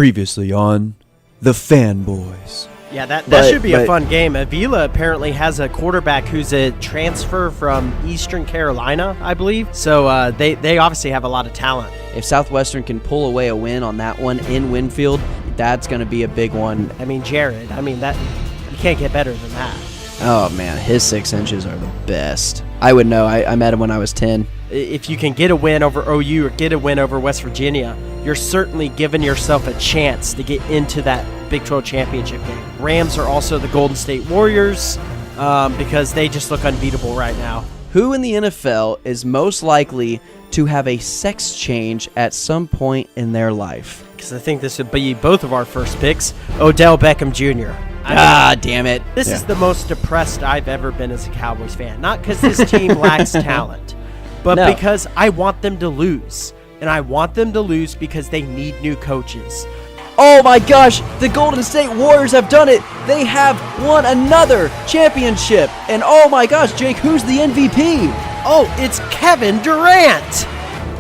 Previously on the Fanboys. Yeah, that should be a fun game. Avila apparently has a quarterback who's a transfer from Eastern Carolina, I believe. So they obviously have a lot of talent. If Southwestern can pull away a win on that one in Winfield, that's going to be a big one. I mean, Jared, that you can't get better than that. Oh, man, his 6 inches are the best. I would know. I met him when I was 10. If you can get a win over OU or get a win over West Virginia, you're certainly giving yourself a chance to get into that Big 12 championship game. Rams are also the Golden State Warriors because they just look unbeatable right now. Who in the NFL is most likely to have a sex change at some point in their life? Because I think this would be both of our first picks. Odell Beckham Jr. Damn it. This is the most depressed I've ever been as a Cowboys fan. Not because this team lacks talent, but because I want them to lose. And I want them to lose because they need new coaches. Oh my gosh, the Golden State Warriors have done it. They have won another championship. And oh my gosh, Jake, who's the MVP? Oh, it's Kevin Durant.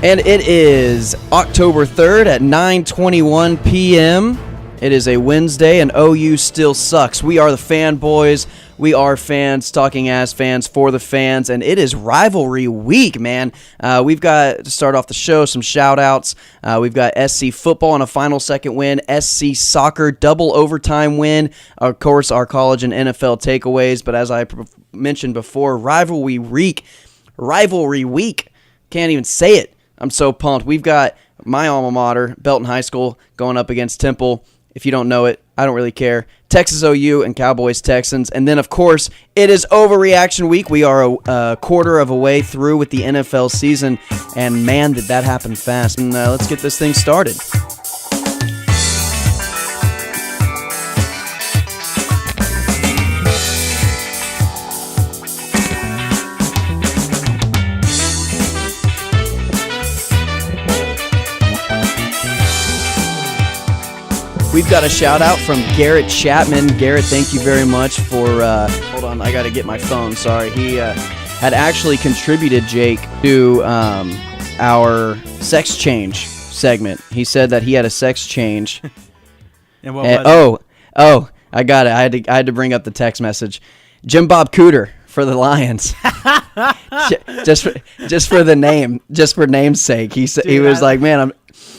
And it is October 3rd at 9:21 p.m. It is a Wednesday, and OU still sucks. We are the Fanboys. We are fans, talking as fans for the fans, and it is rivalry week, man. We've got to start off the show, some shout-outs. We've got SC football on a final second win, SC soccer double overtime win, of course, our college and NFL takeaways, but as I mentioned before, rivalry week. Can't even say it. I'm so pumped. We've got my alma mater, Belton High School, going up against Temple. If you don't know it, I don't really care. Texas OU and Cowboys Texans. And then, of course, it is overreaction week. We are a quarter of a way through with the NFL season. And, man, did that happen fast. And let's get this thing started. We've got a shout-out from Garrett Chapman. Garrett, thank you very much for, hold on, I got to get my phone, sorry. He had actually contributed, Jake, to our sex change segment. He said that he had a sex change. And what was it? Oh, I got it. I had to bring up the text message. Jim Bob Cooter for the Lions. just for the name, just for name's sake. He said, he was like, man,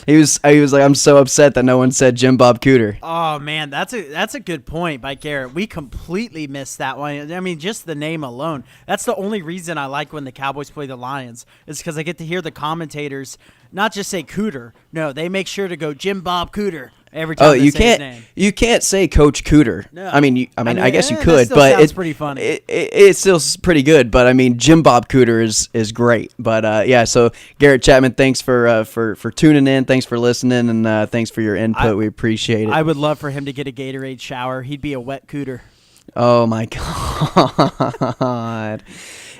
He was like, I'm so upset that no one said Jim Bob Cooter. Oh man, that's a good point by Garrett. We completely missed that one. I mean, just the name alone. That's the only reason I like when the Cowboys play the Lions is because I get to hear the commentators not just say Cooter. No, they make sure to go Jim Bob Cooter every time they say his name. You can't say Coach Cooter. No. I mean, I guess you could, that but it's pretty funny. It's still pretty good. But I mean, Jim Bob Cooter is great. But yeah, so Garrett Chapman, thanks for tuning in, thanks for listening, and thanks for your input. We appreciate it. I would love for him to get a Gatorade shower. He'd be a wet Cooter. Oh my God.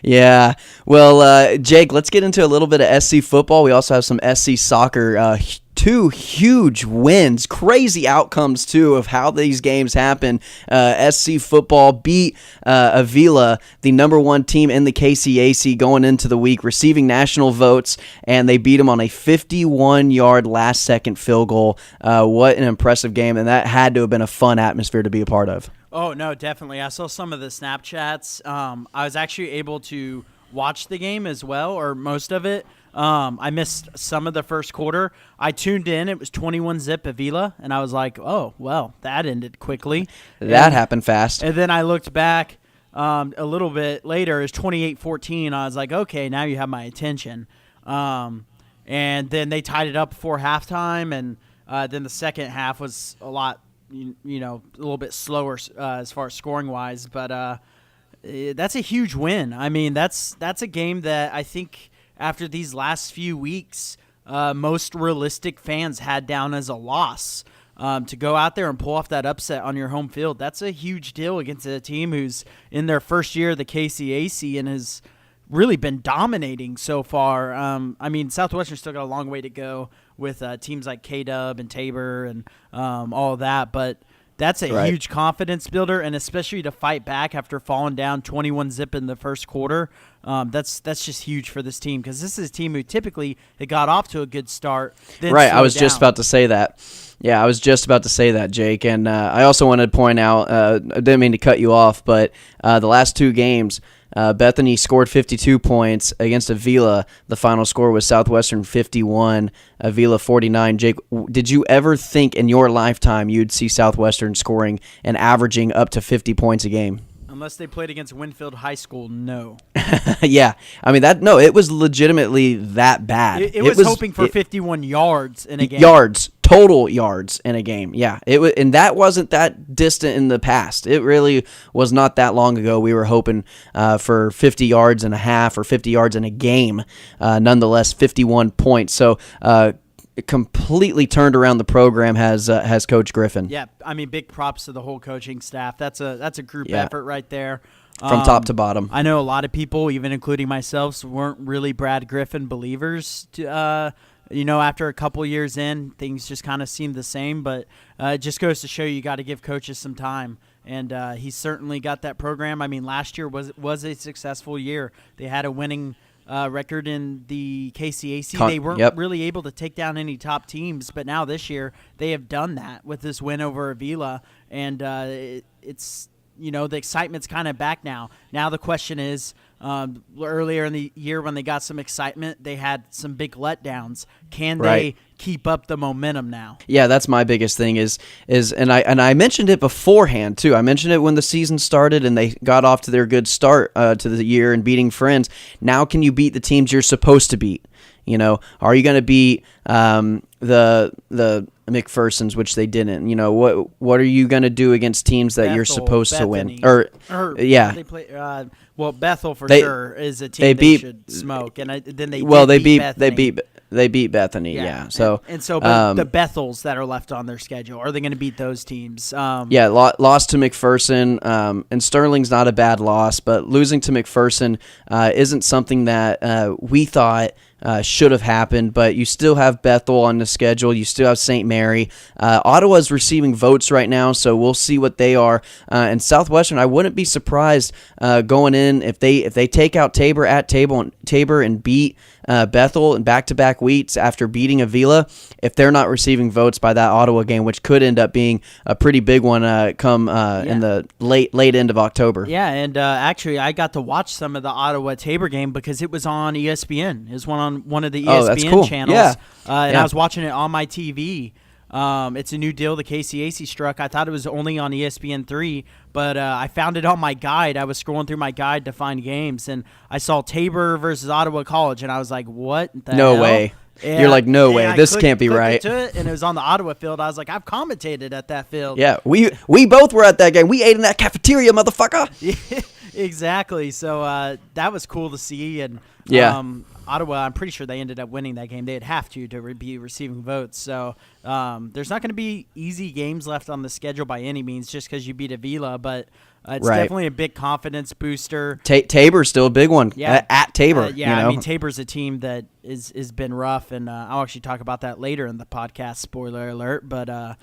Yeah. Well, Jake, let's get into a little bit of SC football. We also have some SC soccer. 2 huge wins, crazy outcomes too of how these games happen. SC football beat Avila, the number 1 team in the KCAC going into the week, receiving national votes, and they beat them on a 51-yard last-second field goal. What an impressive game, and that had to have been a fun atmosphere to be a part of. Oh, no, definitely. I saw some of the Snapchats. I was actually able to watch the game as well, or most of it. I missed some of the first quarter. I tuned in. It was 21-zip Avila, and I was like, oh, well, that ended quickly. That happened fast. And then I looked back a little bit later. It was 28-14. I was like, okay, now you have my attention. And then they tied it up before halftime, and then the second half was a lot, a little bit slower as far as scoring-wise. But that's a huge win. I mean, that's a game that I think – after these last few weeks, most realistic fans had down as a loss. To go out there and pull off that upset on your home field, that's a huge deal against a team who's in their first year of the KCAC and has really been dominating so far. I mean, Southwestern still got a long way to go with teams like K-Dub and Tabor and all of that, but that's a Right. huge confidence builder, and especially to fight back after falling down 21-0 in the first quarter. That's just huge for this team, because this is a team who typically it got off to a good start. Then Right, I was slowed just down. about to say that. Yeah, I was just about to say that, Jake. And I also wanted to point out, I didn't mean to cut you off, but the last 2 games, Bethany scored 52 points against Avila. The final score was Southwestern 51, Avila 49. Jake, did you ever think in your lifetime you'd see Southwestern scoring and averaging up to 50 points a game? Unless they played against Winfield High School, no. Yeah, I mean it was legitimately that bad. It was hoping for 51 yards in a game. Total yards in a game. Yeah, it was, and that wasn't that distant in the past. It really was not that long ago. We were hoping for 50 yards and a half or 50 yards in a game. Nonetheless, 51 points. So it completely turned around the program has Coach Griffin. Yeah, I mean, big props to the whole coaching staff. That's a group Yeah. effort right there. From top to bottom. I know a lot of people, even including myself, weren't really Brad Griffin believers. After a couple years in, things just kind of seemed the same. But it just goes to show you got to give coaches some time. And he's certainly got that program. I mean, last year was a successful year. They had a winning record in the KCAC. They weren't really able to take down any top teams, but now this year they have done that with this win over Avila, and it's the excitement's kind of back now. Now the question is, earlier in the year when they got some excitement, they had some big letdowns. Can they keep up the momentum now? Yeah, that's my biggest thing is and I mentioned it beforehand too. I mentioned it when the season started and they got off to their good start to the year and beating friends. Now can you beat the teams you're supposed to beat? Are you going to beat the McPherson's, which they didn't? What are you going to do against teams that you're supposed to win? They play. Bethel sure is a team they should smoke, and then they beat Bethany. Yeah. So the Bethels that are left on their schedule, are they going to beat those teams? Lost to McPherson, and Sterling's not a bad loss, but losing to McPherson isn't something that we thought should have happened, but you still have Bethel on the schedule. You still have St. Mary. Ottawa's receiving votes right now, so we'll see what they are. And Southwestern, I wouldn't be surprised going in if they take out Tabor at Tabor and beat Bethel in back-to-back weeks after beating Avila, if they're not receiving votes by that Ottawa game, which could end up being a pretty big one in the late end of October. Yeah, and actually I got to watch some of the Ottawa-Tabor game because it was on ESPN. It was on one of the ESPN channels. Yeah. And I was watching it on my TV. It's a new deal the KCAC struck. I thought it was only on ESPN3, but I found it on my guide. I was scrolling through my guide to find games, and I saw Tabor versus Ottawa College, and I was like, what the hell? No way. You're like, no way. This can't be right. To it, and it was on the Ottawa field. I was like, I've commentated at that field. Yeah, we both were at that game. We ate in that cafeteria, motherfucker. Yeah, exactly. So that was cool to see, and Ottawa, I'm pretty sure they ended up winning that game. They'd have to be receiving votes. So there's not going to be easy games left on the schedule by any means just because you beat Avila, but it's definitely a big confidence booster. Tabor's still a big one at Tabor. I mean, Tabor's a team that has been rough, and I'll actually talk about that later in the podcast, spoiler alert. But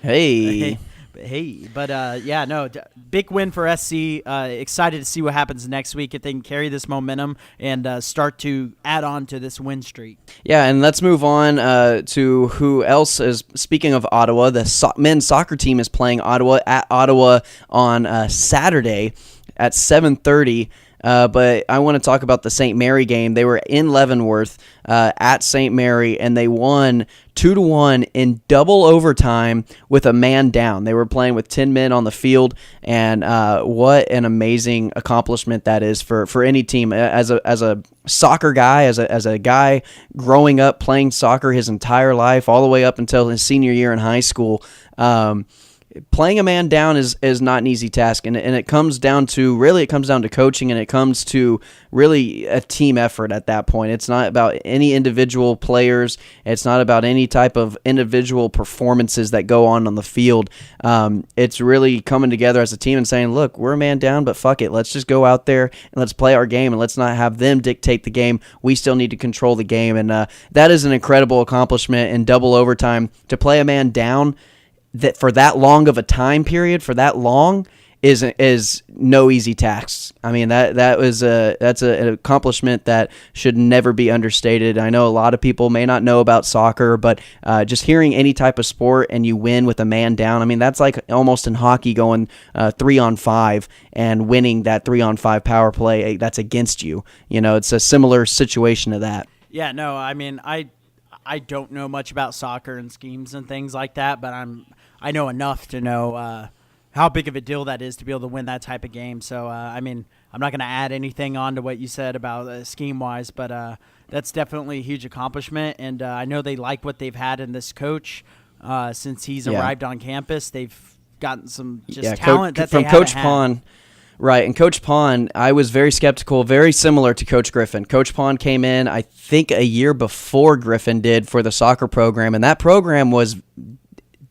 big win for SC. Excited to see what happens next week if they can carry this momentum and start to add on to this win streak. Yeah, and let's move on to who else is. Speaking of Ottawa, the men's soccer team is playing Ottawa at Ottawa on Saturday at 7:30. But I want to talk about the St. Mary game. They were in Leavenworth at St. Mary, and they won 2-1 in double overtime with a man down. They were playing with 10 men on the field, and what an amazing accomplishment that is for any team. As a soccer guy, as a guy growing up playing soccer his entire life, all the way up until his senior year in high school, playing a man down is not an easy task, and it comes down to coaching, and it comes to really a team effort at that point. It's not about any individual players. It's not about any type of individual performances that go on the field. It's really coming together as a team and saying, look, we're a man down, but fuck it. Let's just go out there and let's play our game, and let's not have them dictate the game. We still need to control the game, and that is an incredible accomplishment in double overtime. To play a man down that for that long of a time period, for that long, is no easy task. I mean, that's an accomplishment that should never be understated. I know a lot of people may not know about soccer, but just hearing any type of sport and you win with a man down, I mean, that's like almost in hockey going 3-on-5 and winning that 3-on-5 power play that's against you. You know, it's a similar situation to that. Yeah, no, I mean, I don't know much about soccer and schemes and things like that, but I know enough to know how big of a deal that is to be able to win that type of game. So, I mean, I'm not going to add anything on to what you said about scheme-wise, but that's definitely a huge accomplishment. And I know they like what they've had in this coach since he's arrived on campus. They've gotten some talent that from they Coach haven't Pond. had. Right, and Coach Pond, I was very skeptical, very similar to Coach Griffin. Coach Pond came in, I think, a year before Griffin did for the soccer program, and that program was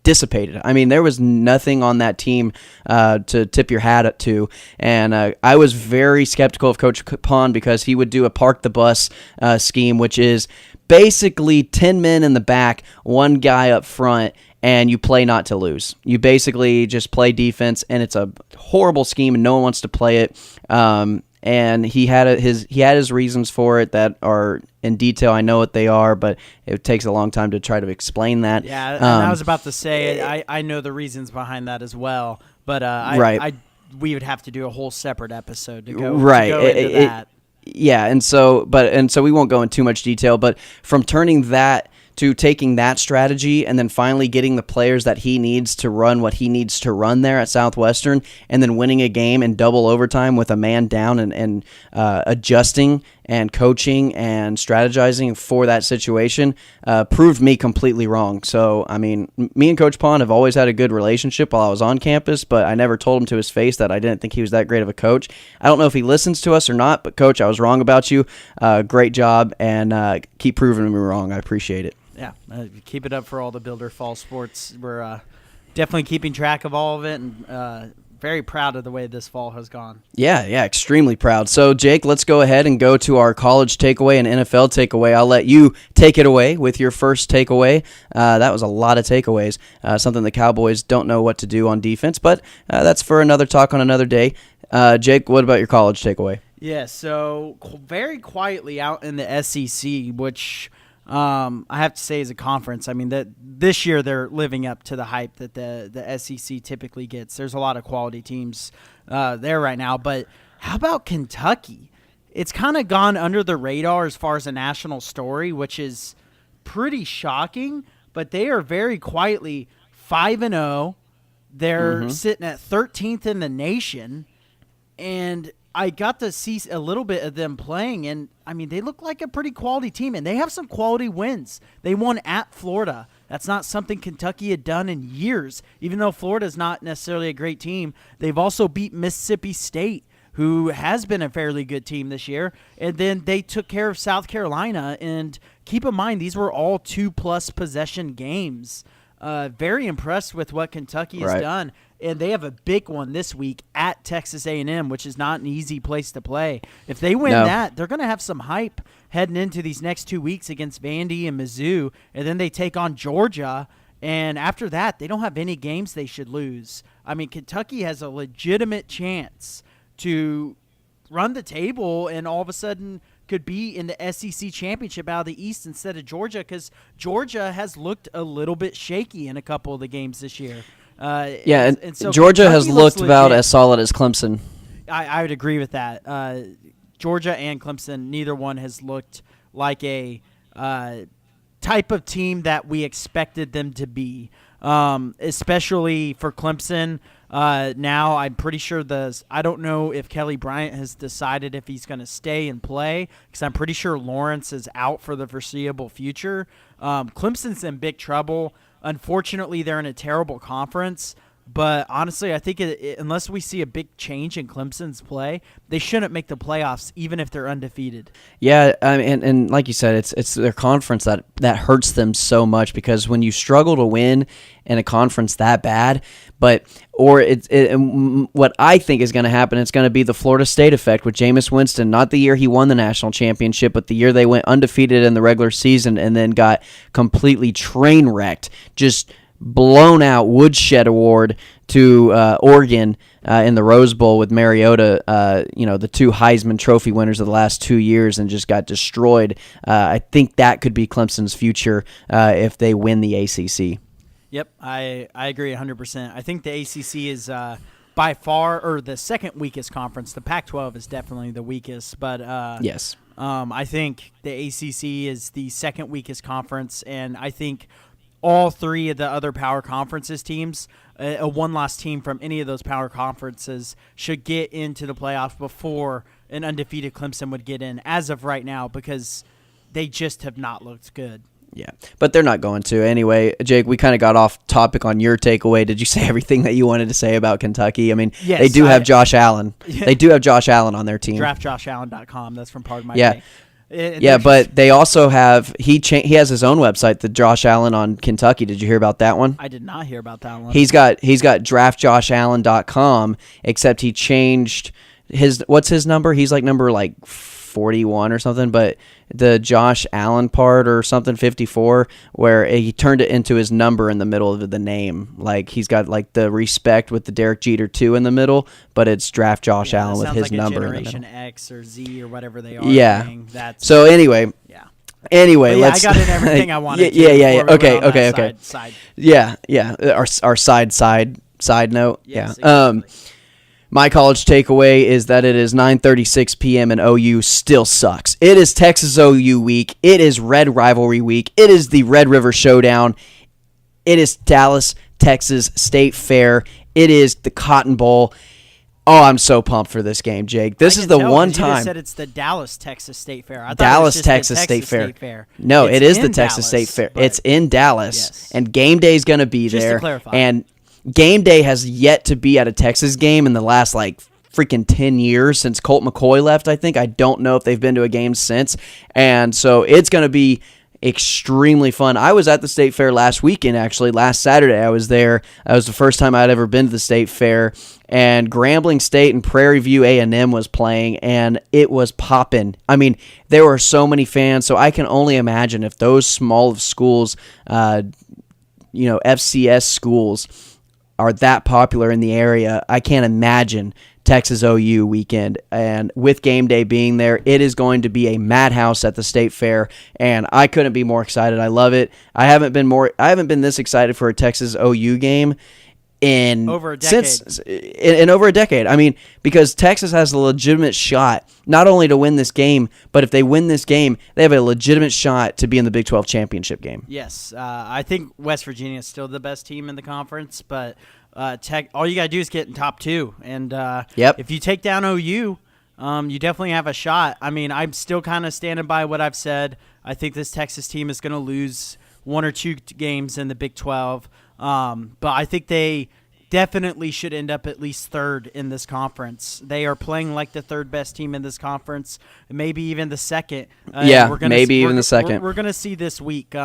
dissipated. I mean, there was nothing on that team to tip your hat to, and I was very skeptical of Coach Pond because he would do a park the bus scheme, which is basically 10 men in the back, one guy up front, and you play not to lose. You basically just play defense, and it's a horrible scheme, and no one wants to play it. And he had his reasons for it that are in detail. I know what they are, but it takes a long time to try to explain that. Yeah, and I was about to say I know the reasons behind that as well, but we would have to do a whole separate episode to go into that. Yeah, and so we won't go into too much detail, but from turning that to taking that strategy and then finally getting the players that he needs to run what he needs to run there at Southwestern, and then winning a game in double overtime with a man down and adjusting and coaching and strategizing for that situation proved me completely wrong. So, I mean, me and Coach Pond have always had a good relationship while I was on campus, but I never told him to his face that I didn't think he was that great of a coach. I don't know if he listens to us or not, but Coach, I was wrong about you. Great job, and keep proving me wrong. I appreciate it. Yeah, keep it up for all the Builder Fall sports. We're definitely keeping track of all of it, and very proud of the way this fall has gone. Yeah, extremely proud. So, Jake, let's go ahead and go to our college takeaway and NFL takeaway. I'll let you take it away with your first takeaway. That was a lot of takeaways, something the Cowboys don't know what to do on defense, but that's for another talk on another day. Jake, what about your college takeaway? Yeah, so very quietly out in the SEC, which I have to say, as a conference, I mean, that this year they're living up to the hype that the SEC typically gets. There's a lot of quality teams there right now, but how about Kentucky? It's kind of gone under the radar as far as a national story, which is pretty shocking, but they are very quietly 5-0. They're sitting at 13th in the nation, and I got to see a little bit of them playing, and, I mean, they look like a pretty quality team, and they have some quality wins. They won at Florida. That's not something Kentucky had done in years. Even though Florida's not necessarily a great team, they've also beat Mississippi State, who has been a fairly good team this year, and then they took care of South Carolina, and keep in mind, these were all 2+ possession games. Very impressed with what Kentucky has done. And they have a big one this week at Texas A&M, which is not an easy place to play. If they win that, they're going to have some hype heading into these next 2 weeks against Vandy and Mizzou, and then they take on Georgia. And after that, they don't have any games they should lose. I mean, Kentucky has a legitimate chance to run the table and all of a sudden could be in the SEC championship out of the East instead of Georgia, because Georgia has looked a little bit shaky in a couple of the games this year. And so Georgia Kentucky has looked about legit. as solid as Clemson. I would agree with that. Georgia and Clemson, neither one has looked like a type of team that we expected them to be, especially for Clemson. Now I'm pretty sure I don't know if Kelly Bryant has decided if he's going to stay and play, because I'm pretty sure Lawrence is out for the foreseeable future. Clemson's in big trouble. Unfortunately, they're in a terrible conference. But honestly, I think unless we see a big change in Clemson's play, they shouldn't make the playoffs, even if they're undefeated. Yeah, and like you said, it's their conference that hurts them so much, because when you struggle to win in a conference that bad, what I think is going to happen, it's going to be the Florida State effect with Jameis Winston. Not the year he won the national championship, but the year they went undefeated in the regular season and then got completely train wrecked. Just blown out woodshed award to Oregon in the Rose Bowl with Mariota, the two Heisman Trophy winners of the last 2 years, and just got destroyed. I think that could be Clemson's future if they win the ACC. Yep, I agree 100%. I think the ACC is by far, or the second weakest conference. The Pac-12 is definitely the weakest, but yes. I think the ACC is the second weakest conference, and I think all three of the other power conferences teams, a one-loss team from any of those power conferences, should get into the playoffs before an undefeated Clemson would get in as of right now, because they just have not looked good. Yeah, but they're not going to. Anyway, Jake, we kind of got off topic on your takeaway. Did you say everything that you wanted to say about Kentucky? I mean, yes, they do have Josh Allen. They do have Josh Allen on their team. DraftJoshAllen.com. That's from part of my Yeah, but they also have he has his own website, the Josh Allen on Kentucky. Did you hear about that one? I did not hear about that one. He's got DraftJoshAllen.com, except he changed what's his number? He's like number 41 or something, but the Josh Allen part or something 54, where he turned it into his number in the middle of the name. Like he's got like the respect with the Derek Jeter 2 in the middle, but it's Draft Josh Allen with his number in the middle. Generation X or Z or whatever they are. Yeah. That's, so anyway. Yeah. Anyway, I got in everything I wanted. Yeah. Okay. Side. Yeah. Our side note. Yes, yeah. Exactly. My college takeaway is that it is 9:36 p.m. and OU still sucks. It is Texas OU week. It is Red Rivalry week. It is the Red River Showdown. It is Dallas, Texas State Fair. It is the Cotton Bowl. Oh, I'm so pumped for this game, Jake. This is the one time. You just said it's the Dallas, Texas State Fair. I thought Dallas, it was just Texas the State Texas Fair. No, it is the Texas State Fair. It's in Dallas, yes. And game day is going to be just there. To clarify. And game day has yet to be at a Texas game in the last freaking 10 years since Colt McCoy left, I think. I don't know if they've been to a game since. And so it's going to be extremely fun. I was at the State Fair last weekend, actually. Last Saturday I was there. That was the first time I'd ever been to the State Fair. And Grambling State and Prairie View A&M was playing, and it was popping. I mean, there were so many fans, so I can only imagine if those small schools, FCS schools, are that popular in the area. I can't imagine Texas OU weekend. And with game day being there, it is going to be a madhouse at the State Fair, and I couldn't be more excited. I love it. I haven't been this excited for a Texas OU game in over a decade. In over a decade. I mean, because Texas has a legitimate shot not only to win this game, but if they win this game, they have a legitimate shot to be in the Big 12 championship game. Yes, I think West Virginia is still the best team in the conference, but all you got to do is get in top two. And if you take down OU, you definitely have a shot. I mean, I'm still kind of standing by what I've said. I think this Texas team is going to lose one or two games in the Big 12. But I think they definitely should end up at least third in this conference. They are playing like the third best team in this conference, maybe even the second. Even the second. We're going to see this week.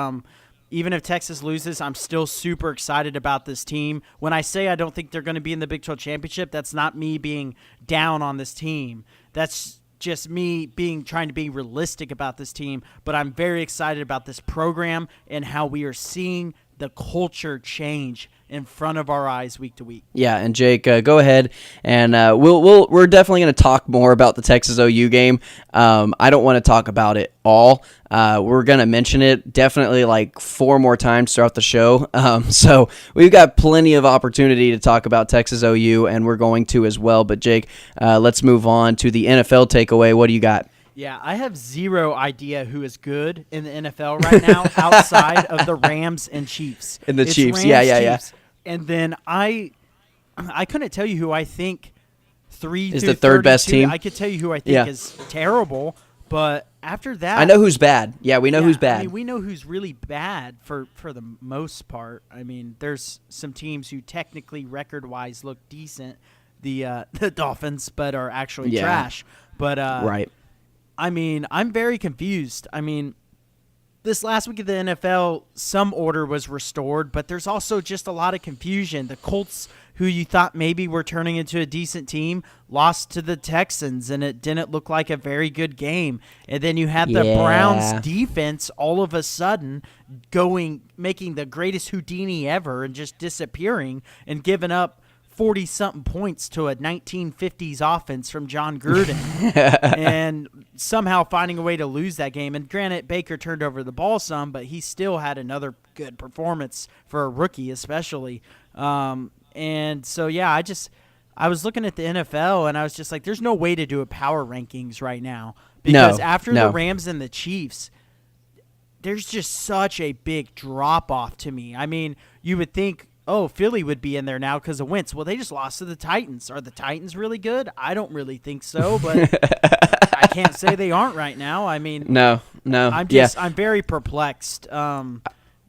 Even if Texas loses, I'm still super excited about this team. When I say I don't think they're going to be in the Big 12 championship, that's not me being down on this team. That's just me trying to be realistic about this team. But I'm very excited about this program and how we are seeing the culture change in front of our eyes week to week. Yeah, and Jake, go ahead, and we're definitely going to talk more about the Texas OU game. I don't want to talk about it all. We're going to mention it definitely 4 more times throughout the show. So we've got plenty of opportunity to talk about Texas OU, and we're going to as well. But Jake, let's move on to the NFL takeaway. What do you got? Yeah, I have zero idea who is good in the NFL right now outside of the Rams and Chiefs. And the Chiefs, Rams, yeah. And then I couldn't tell you who I think is the third best team. I could tell you who I think is terrible, but after that, I know who's bad. Yeah, we know who's bad. I mean, we know who's really bad for the most part. I mean, there's some teams who technically record-wise look decent, the Dolphins, but are actually trash. But right. I mean, I'm very confused. I mean, this last week of the NFL, some order was restored, but there's also just a lot of confusion. The Colts, who you thought maybe were turning into a decent team, lost to the Texans, and it didn't look like a very good game. And then you had the Browns defense all of a sudden making the greatest Houdini ever and just disappearing and giving up 40-something points to a 1950s offense from John Gruden and somehow finding a way to lose that game. And granted, Baker turned over the ball some, but he still had another good performance for a rookie especially. And so, yeah, I was looking at the NFL, and I was just like, there's no way to do a power rankings right now. Because after the Rams and the Chiefs, there's just such a big drop-off to me. I mean, you would think, Philly would be in there now because of Wentz. Well, they just lost to the Titans. Are the Titans really good? I don't really think so, but I can't say they aren't right now. I mean, no. I'm very perplexed. I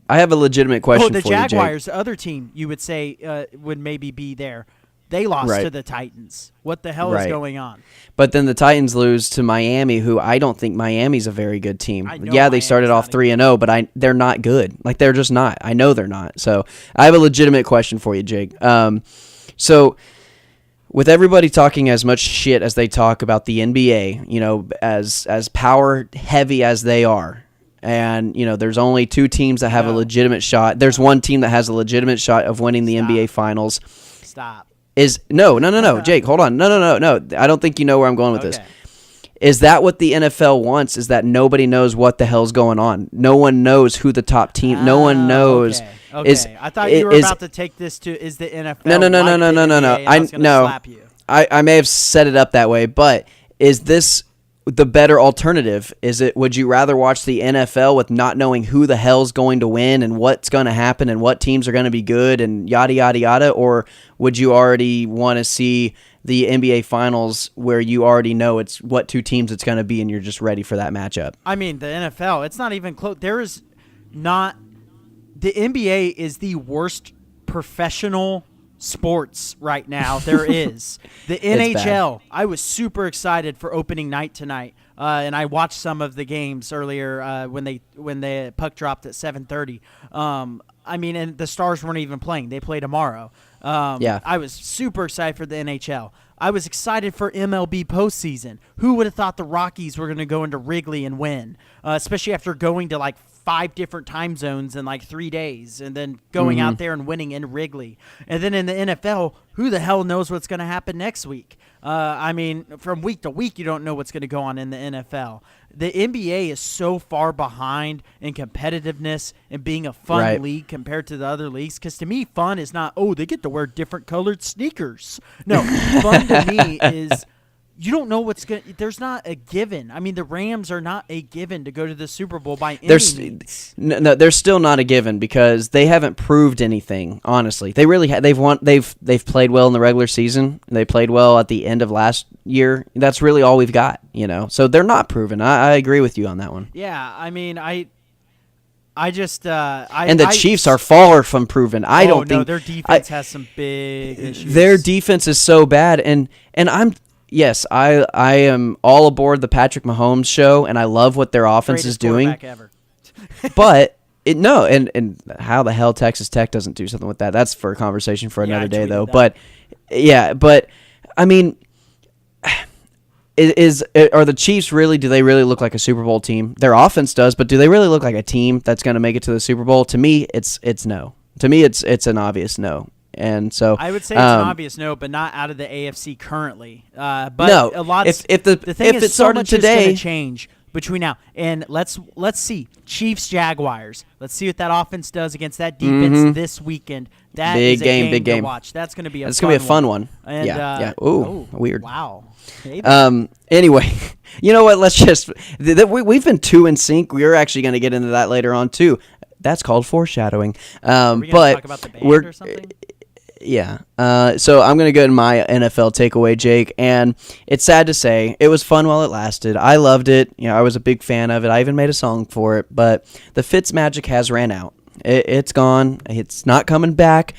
have a legitimate question for you, the Jaguars, the other team, you would say would maybe be there. They lost to the Titans. What the hell is going on? But then the Titans lose to Miami, who I don't think Miami's a very good team. Yeah, Miami's they started off 3-0, but they're not good. Like, they're just not. I know they're not. So I have a legitimate question for you, Jake. So with everybody talking as much shit as they talk about the NBA, you know, as power heavy as they are, and, you know, there's only two teams that have a legitimate shot. There's one team that has a legitimate shot of winning the NBA Finals. Stop. No, Jake, hold on. No. I don't think you know where I'm going with this. Is that what the NFL wants? Is that nobody knows what the hell's going on? No one knows who the top team. No one knows. Okay. I thought you were about to take this to is the NFL. No. I may have set it up that way, but is this the better alternative? Would you rather watch the NFL with not knowing who the hell's going to win and what's going to happen and what teams are going to be good and yada yada yada, or would you already want to see the NBA Finals where you already know it's what two teams it's going to be and you're just ready for that matchup? I mean, the NFL, it's not even close. The NBA is the worst professional sports right now there is. The NHL, I was super excited for opening night tonight, and I watched some of the games earlier when the puck dropped at 7:30. I mean, and the Stars weren't even playing. They play tomorrow. I was super excited for the NHL. I was excited for MLB postseason. Who would have thought the Rockies were going to go into Wrigley and win, especially after going to like 5 different time zones in like 3 days and then going out there and winning in Wrigley. And then in the NFL, who the hell knows what's going to happen next week? I mean, from week to week, you don't know what's going to go on in the NFL. The NBA is so far behind in competitiveness and being a fun league compared to the other leagues. Because to me, fun is not, they get to wear different colored sneakers. No, fun to me is you don't know what's going to – there's not a given. I mean, the Rams are not a given to go to the Super Bowl by any means. No, they're still not a given because they haven't proved anything, honestly. They really they've played well in the regular season. They played well at the end of last year. That's really all we've got, you know. So they're not proven. I agree with you on that one. Yeah, I mean, and the Chiefs are far from proven. I don't think their defense has some big issues. Their defense is so bad, and Yes, I am all aboard the Patrick Mahomes show, and I love what their offense is doing. Ever. But and how the hell Texas Tech doesn't do something with that? That's for a conversation for another day, though. That. But I mean, are the Chiefs really? Do they really look like a Super Bowl team? Their offense does, but do they really look like a team that's going to make it to the Super Bowl? To me, it's no. To me, it's an obvious no. And so I would say it's an obvious no, but not out of the AFC currently. But no, a lot. If it started today, is going to change between now and let's see Chiefs Jaguars. Let's see what that offense does against that defense this weekend. That is a big game to watch. That's going to be a fun one. And, yeah. Ooh, weird. Wow. Anyway, you know what? Let's just we've been 2 in sync. We're actually going to get into that later on too. That's called foreshadowing. Are we gonna talk about the band or something? Yeah. So I'm going to go to my NFL takeaway, Jake. And it's sad to say, it was fun while it lasted. I loved it. You know, I was a big fan of it. I even made a song for it. But the Fitz magic has ran out. It's gone. It's not coming back.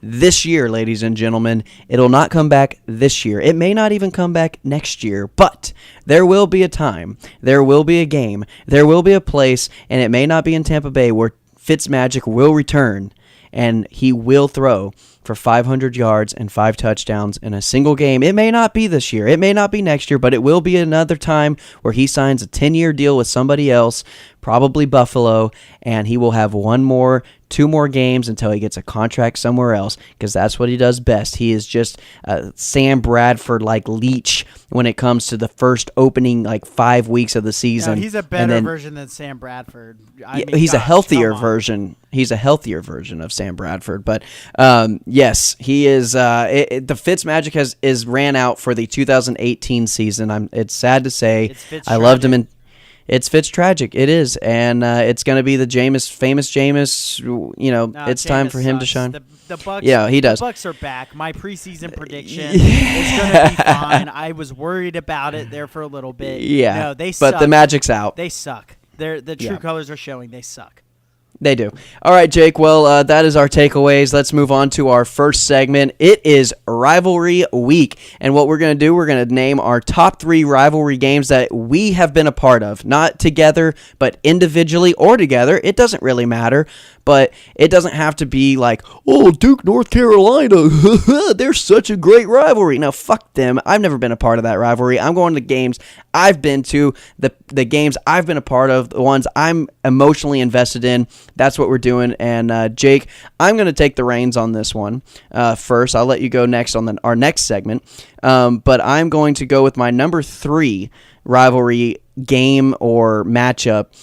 this year, ladies and gentlemen. It'll not come back this year. It may not even come back next year, but there will be a time, there will be a game, there will be a place, and it may not be in Tampa Bay, where Fitzmagic will return, and he will throw for 500 yards and 5 touchdowns in a single game. It may not be this year, it may not be next year, but it will be another time where he signs a 10-year deal with somebody else, probably Buffalo, and he will have 2 more games until he gets a contract somewhere else, because that's what he does best. He is just Sam Bradford like leech when it comes to the first opening 5 weeks of the season. No, he's a better version than Sam Bradford. He's a healthier version. He's a healthier version of Sam Bradford. But yes, he is. The Fitzmagic is ran out for the 2018 season. It's sad to say. I loved him in. It's Fitz-tragic. It is, and it's going to be the famous Jameis. It's time for him to shine. The Bucs. Yeah, he does. The Bucs are back. My preseason prediction is going to be fine. I was worried about it there for a little bit. Yeah, no, they suck. But the magic's out. They suck. The true colors are showing. They suck. They do. All right, Jake. Well, that is our takeaways. Let's move on to our first segment. It is Rivalry Week. And what we're going to do, we're going to name our top 3 rivalry games that we have been a part of. Not together, but individually or together. It doesn't really matter. But it doesn't have to be like, oh, Duke, North Carolina, they're such a great rivalry. No, fuck them. I've never been a part of that rivalry. I'm going to games I've been to, the games I've been a part of, the ones I'm emotionally invested in. That's what we're doing. And Jake, I'm going to take the reins on this one first. I'll let you go next on our next segment. But I'm going to go with my number 3 rivalry game or matchup.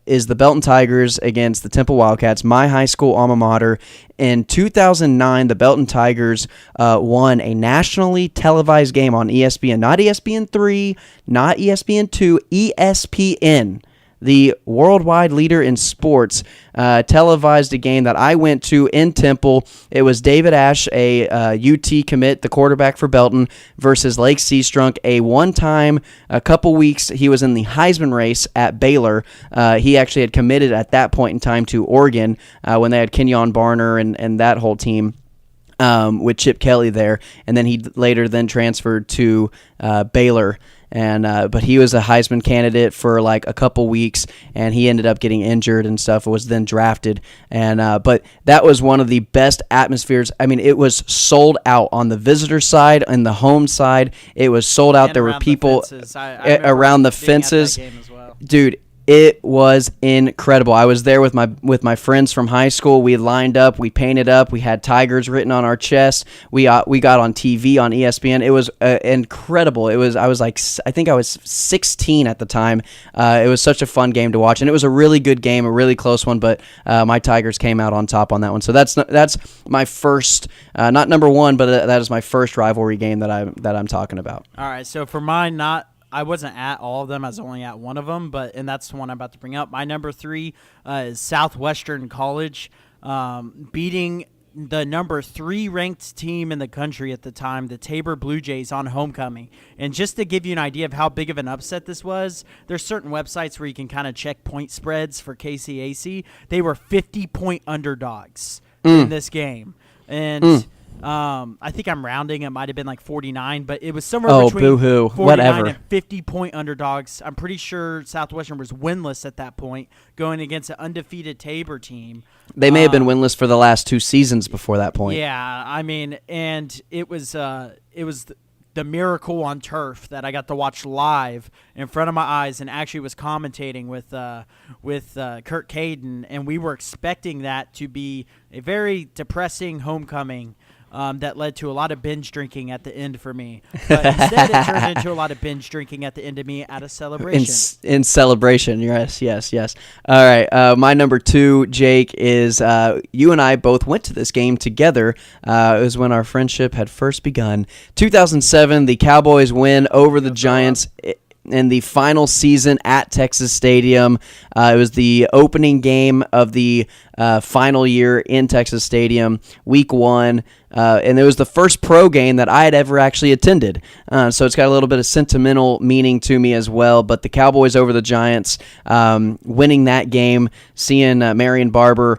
Is the Belton Tigers against the Temple Wildcats, my high school alma mater. In 2009, the Belton Tigers won a nationally televised game on ESPN. Not ESPN3, not ESPN2, ESPN. The worldwide leader in sports, televised a game that I went to in Temple. It was David Ash, a UT commit, the quarterback for Belton, versus Lake Seastrunk, a couple weeks, he was in the Heisman race at Baylor. He actually had committed at that point in time to Oregon when they had Kenyon Barner and that whole team. With Chip Kelly there, and then he later transferred to Baylor. But he was a Heisman candidate for a couple weeks, and he ended up getting injured and stuff. Was then drafted, but that was one of the best atmospheres. I mean, it was sold out on the visitor side and the home side. It was sold out. There were people around the fences, dude. It was incredible. I was there with my friends from high school. We lined up, we painted up, we had Tigers written on our chest. We got on TV on ESPN. It was incredible. I think I was 16 at the time. It was such a fun game to watch, and it was a really good game, a really close one. But my Tigers came out on top on that one. So that's my first, not number 1, but that is my first rivalry game that I'm talking about. All right. So for mine, I wasn't at all of them. I was only at one of them, and that's the one I'm about to bring up. My number 3 is Southwestern College, beating the number 3 ranked team in the country at the time, the Tabor Blue Jays, on homecoming. And just to give you an idea of how big of an upset this was, there's certain websites where you can kind of check point spreads for KCAC. They were 50-point underdogs in this game. And I think I'm rounding. It might have been 49, but it was somewhere between 49 and 50-point underdogs. I'm pretty sure Southwestern was winless at that point, going against an undefeated Tabor team. They may have been winless for the last 2 seasons before that point. Yeah, I mean, and it was the miracle on turf that I got to watch live in front of my eyes, and actually was commentating with Kurt Caden, and we were expecting that to be a very depressing homecoming. That led to a lot of binge drinking at the end for me. But instead, it turned into a lot of binge drinking at the end of me at a celebration. In celebration, yes. All right, my number 2, Jake, is you and I both went to this game together. It was when our friendship had first begun. 2007, the Cowboys win over the Giants in the final season at Texas Stadium. It was the opening game of the final year in Texas Stadium, week 1. And it was the first pro game that I had ever actually attended. So it's got a little bit of sentimental meaning to me as well. But the Cowboys over the Giants, winning that game, seeing Marion Barber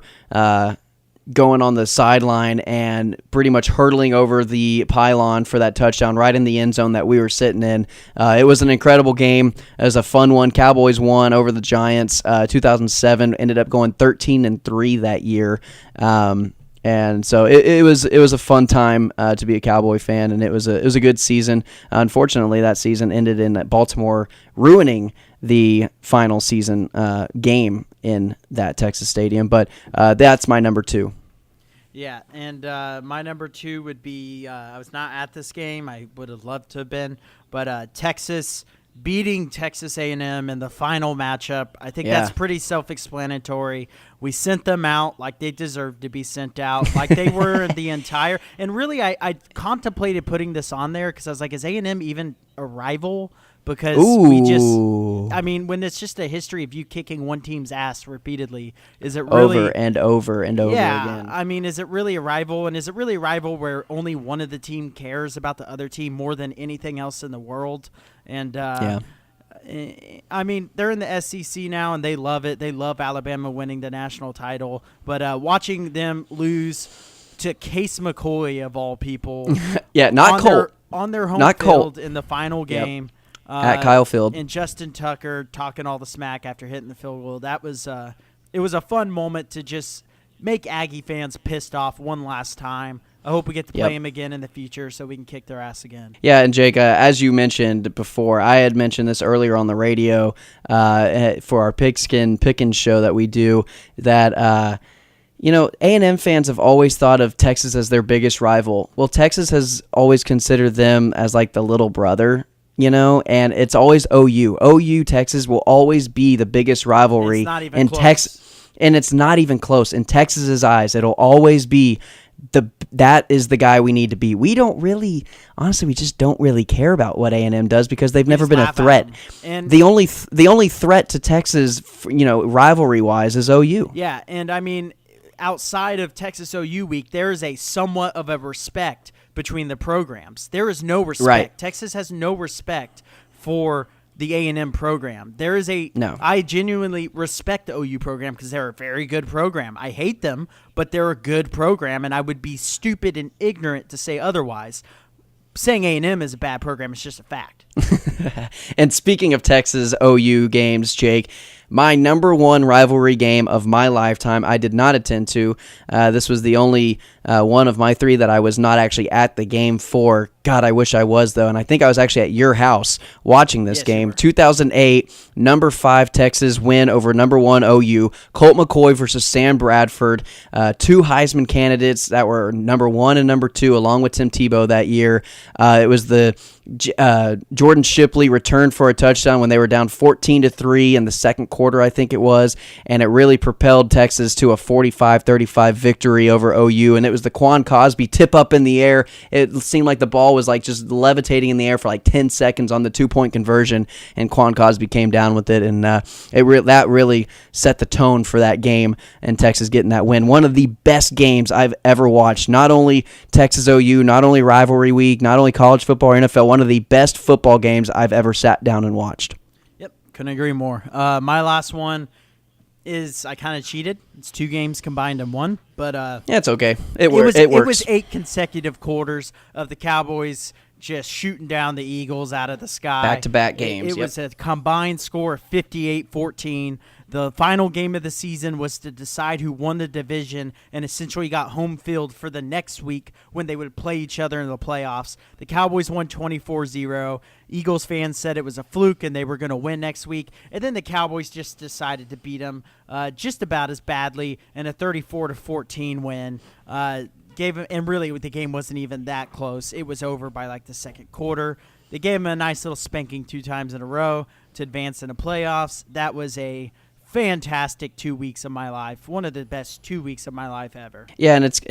going on the sideline and pretty much hurtling over the pylon for that touchdown right in the end zone that we were sitting in. It was an incredible game. It was a fun one. Cowboys won over the Giants. 2007 ended up going 13-3 that year. And so it was a fun time to be a Cowboy fan, and it was a good season. Unfortunately, that season ended in Baltimore ruining the final season game in that Texas stadium. But that's my number 2. Yeah, and my number 2 would be I was not at this game. I would have loved to have been, but Texas beating Texas A&M in the final matchup. I think that's pretty self-explanatory. We sent them out like they deserved to be sent out, like they were the entire – and really I contemplated putting this on there because I was like, is A&M even a rival? Because we just – I mean, when it's just a history of you kicking one team's ass repeatedly, is it really – over and over and over again. I mean, is it really a rival? And is it really a rival where only one of the team cares about the other team more than anything else in the world? And I mean, they're in the SEC now, and they love it. They love Alabama winning the national title. But watching them lose to Case McCoy, of all people, not Colt. On their home not field Colt. In the final game. At Kyle Field. And Justin Tucker talking all the smack after hitting the field goal. That was it was a fun moment to just make Aggie fans pissed off one last time. I hope we get to play him again in the future so we can kick their ass again. Yeah, and Jake, as you mentioned before, I had mentioned this earlier on the radio for our Pickin' show that we do, that A&M fans have always thought of Texas as their biggest rival. Well, Texas has always considered them as like the little brother, and it's always OU. OU Texas will always be the biggest rivalry. It's not even close. And it's not even close. In Texas's eyes, it'll always be that is the guy we need to be. We don't really, honestly, we just don't really care about what A&M does because they've never been a threat. And the only threat to Texas, rivalry wise, is OU. Yeah, and I mean, outside of Texas OU week, there is a somewhat of a respect between the programs. There is no respect. Right. Texas has no respect for the A&M program. No. I genuinely respect the OU program because they're a very good program. I hate them, but they're a good program, and I would be stupid and ignorant to say otherwise. Saying A&M is a bad program is just a fact. And speaking of Texas OU games, Jake, my number 1 rivalry game of my lifetime I did not attend to. This was the only one of my 3 that I was not actually at the game for. God, I wish I was, though. And I think I was actually at your house watching this game. 2008, number 5 Texas win over number 1 OU. Colt McCoy versus Sam Bradford. 2 Heisman candidates that were number 1 and number 2, along with Tim Tebow that year. It was the Jordan Shipley returned for a touchdown when they were down 14-3 in the second quarter, I think it was, and it really propelled Texas to a 45-35 victory over OU. And it was the Quan Cosby tip up in the air. It seemed like the ball was like just levitating in the air for like 10 seconds on the 2-point conversion, and Quan Cosby came down with it, and that really set the tone for that game, and Texas getting that win. One of the best games I've ever watched. Not only Texas OU, not only rivalry week, not only college football or NFL, one of the best football games I've ever sat down and watched. Yep, couldn't agree more. My last one is I kind of cheated. It's 2 games combined in one, but yeah, it's okay. It works. It was 8 consecutive quarters of the Cowboys just shooting down the Eagles out of the sky. Back-to-back games. It was a combined score of 58-14. The final game of the season was to decide who won the division and essentially got home field for the next week when they would play each other in the playoffs. The Cowboys won 24-0. Eagles fans said it was a fluke and they were going to win next week. And then the Cowboys just decided to beat them just about as badly in a 34-14 win. And really the game wasn't even that close. It was over by like the second quarter. They gave him a nice little spanking 2 times in a row to advance in the playoffs. That was a fantastic 2 weeks of my life. One of the best 2 weeks of my life ever. Yeah, and it's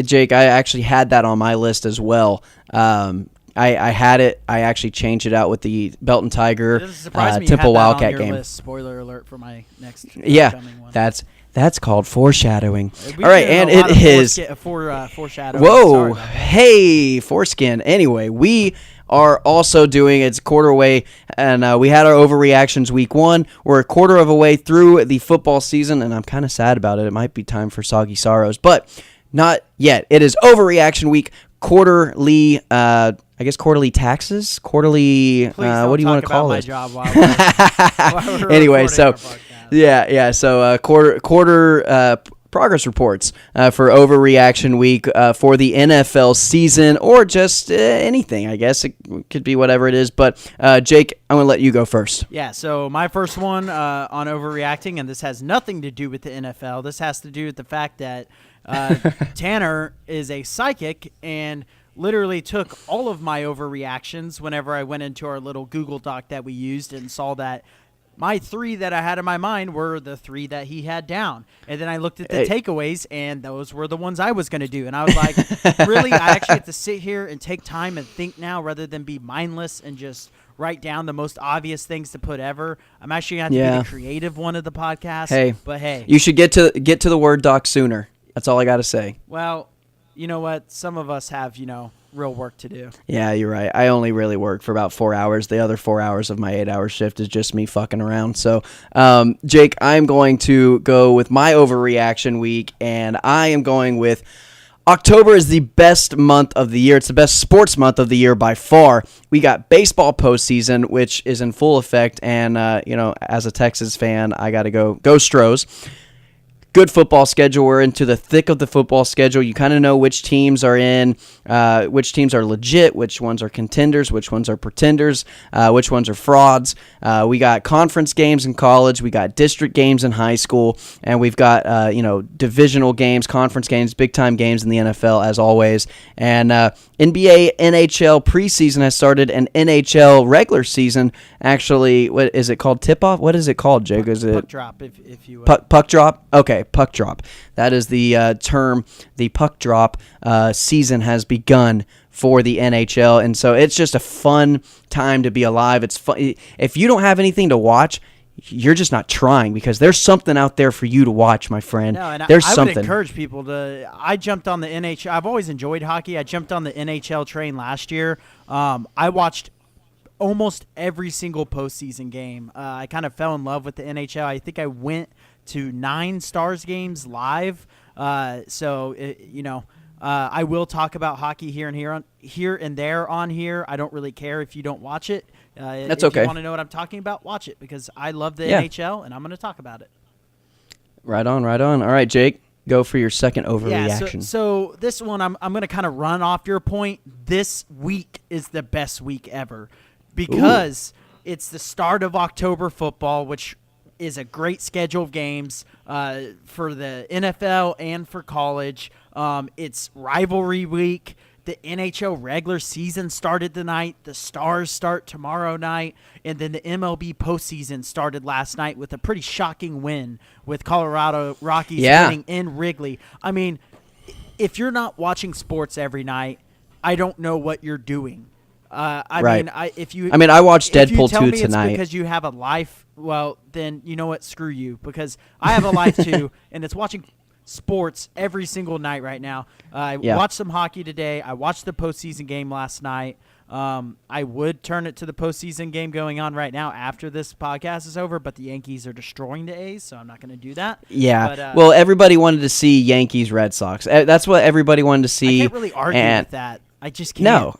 Jake, I actually had that on my list as well. I had it. I actually changed it out with the Belton Tiger Temple Wildcat game. List. Spoiler alert for my next one. That's called foreshadowing. All right, and it is foreshadowing. Whoa, hey, foreskin. Anyway, we are also doing. It's quarter away, and we had our overreactions week 1. We're a quarter of a way through the football season, and I'm kind of sad about it. It might be time for soggy sorrows, but not yet. It is overreaction week, quarterly, I guess quarterly taxes, quarterly, what do you want to call it? While we're Anyway, recording so our podcast. yeah. So quarter progress reports for overreaction week for the NFL season, or just anything. I guess it could be whatever it is. But Jake, I'm gonna let you go first. Yeah, so my first one on overreacting, and this has nothing to do with the NFL. This has to do with the fact that Tanner is a psychic and literally took all of my overreactions whenever I went into our little Google Doc that we used and saw that my 3 that I had in my mind were the 3 that he had down. And then I looked at the takeaways, and those were the ones I was going to do. And I was like, really? I actually have to sit here and take time and think now rather than be mindless and just write down the most obvious things to put ever. I'm actually going to have to be the creative one of the podcast. But hey. You should get to the Word doc sooner. That's all I got to say. Well, you know what? Some of us have, real work to do. Yeah, you're right. I only really work for about 4 hours. The other 4 hours of my 8-hour shift is just me fucking around. So, Jake, I'm going to go with my overreaction week, and I am going with October is the best month of the year. It's the best sports month of the year by far. We got baseball postseason, which is in full effect, and, as a Texas fan, I got to go Stros. Good football schedule. We're into the thick of the football schedule. You kind of know which teams are in, which teams are legit, which ones are contenders, which ones are pretenders, which ones are frauds. We got conference games in college. We got district games in high school. And we've got, divisional games, conference games, big-time games in the NFL, as always. And NBA, NHL preseason has started, and NHL regular season actually, what is it called? Tip-off? What is it called, Jake? Is it puck drop, if you will. Puck drop? Okay. Puck drop. That is the term. The puck drop season has begun for the NHL, and so it's just a fun time to be alive. It's fun. If you don't have anything to watch, you're just not trying, because there's something out there for you to watch, my friend. No, and there's I something. would encourage people to. I jumped on the NHL. I've always enjoyed hockey. I jumped on the NHL train last year. I watched almost every single postseason game. I kind of fell in love with the NHL. I think I went to 9 Stars games live. I will talk about hockey here and there on here. I don't really care if you don't watch it. That's if okay. you want to know what I'm talking about, watch it, because I love the NHL and I'm going to talk about it. Right on. All right, Jake, go for your second overreaction. Yeah, so this one I'm going to kind of run off your point. This week is the best week ever because it's the start of October football, which is a great schedule of games for the NFL and for college. It's rivalry week. The NHL regular season started tonight. The Stars start tomorrow night. And then the MLB postseason started last night with a pretty shocking win with Colorado Rockies winning in Wrigley. I mean, if you're not watching sports every night, I don't know what you're doing. I watched Deadpool 2 tonight. It's because you have a life, well, then you know what? Screw you, because I have a life too, and it's watching sports every single night right now. I watched some hockey today. I watched the postseason game last night. I would turn it to the postseason game going on right now after this podcast is over, but the Yankees are destroying the A's, so I'm not going to do that. Yeah. Well, everybody wanted to see Yankees Red Sox. That's what everybody wanted to see. I can't really argue with that. I just can't.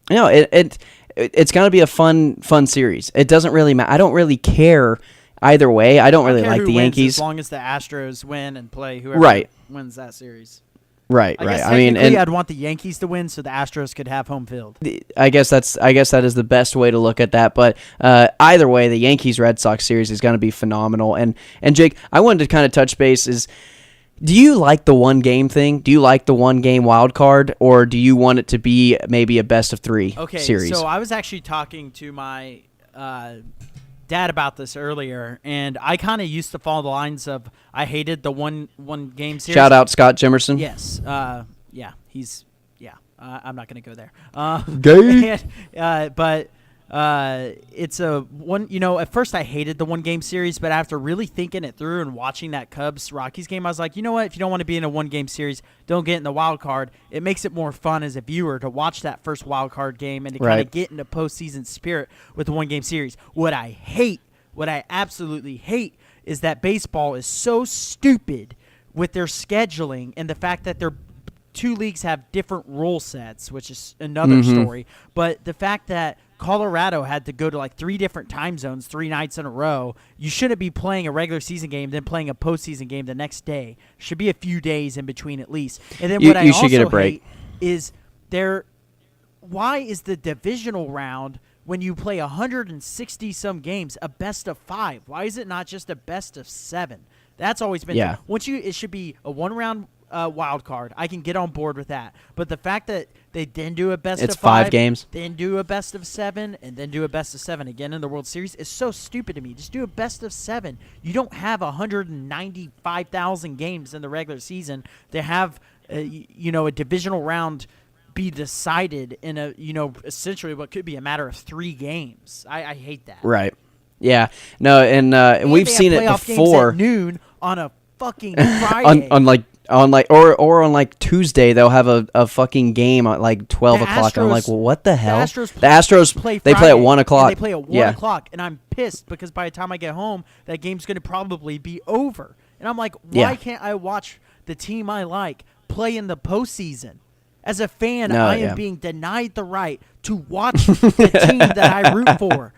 No, it's going to be a fun series. It doesn't really matter. I don't really care either way. I don't really like the Yankees. As long as the Astros win and play whoever wins that series. Right. I'd want the Yankees to win so the Astros could have home field. I guess that is the best way to look at that. But either way, the Yankees Red Sox series is going to be phenomenal. And Jake, I wanted to kind of touch base is, do you like the one game thing? Do you like the one game wild card, or do you want it to be maybe a best of 3 series? So I was actually talking to my dad about this earlier, and I kind of used to follow the lines of I hated the one game series. Shout out Scott Jimerson. Yes. I'm not going to go there. Gay. But it's a one. At first I hated the 1-game series, but after really thinking it through and watching that Cubs-Rockies game, I was like, you know what? If you don't want to be in a 1-game series, don't get in the wild card. It makes it more fun as a viewer to watch that first wild card game and to kind of get into postseason spirit with the 1-game series. What I absolutely hate, is that baseball is so stupid with their scheduling and the fact that their two leagues have different rule sets, which is another story. But the fact that Colorado had to go to like 3 different time zones 3 nights in a row, you shouldn't be playing a regular season game then playing a postseason game the next day. Should be a few days in between at least. And then what I also get a break. Hate is why is the divisional round, when you play 160-some games, a best of 5? Why is it not just a best of 7? That's always been it should be a 1-round wild card. I can get on board with that. But the fact that they then do a best of 5 games, then do a best of 7, and then do a best of 7 again in the World Series is so stupid to me. Just do a best of 7. You don't have 195,000 games in the regular season to have a divisional round be decided in essentially what could be a matter of 3 games. I hate that. Right. Yeah. No, and we've seen it before. Games at noon on a fucking Friday. on Tuesday they'll have a fucking game at like 12 o'clock. And I'm like, well, what the hell? The Astros play Friday, they play at 1 o'clock. They play at 1 o'clock, and I'm pissed because by the time I get home, that game's going to probably be over. And I'm like, why can't I watch the team I like play in the postseason? As a fan, I am being denied the right to watch the team that I root for.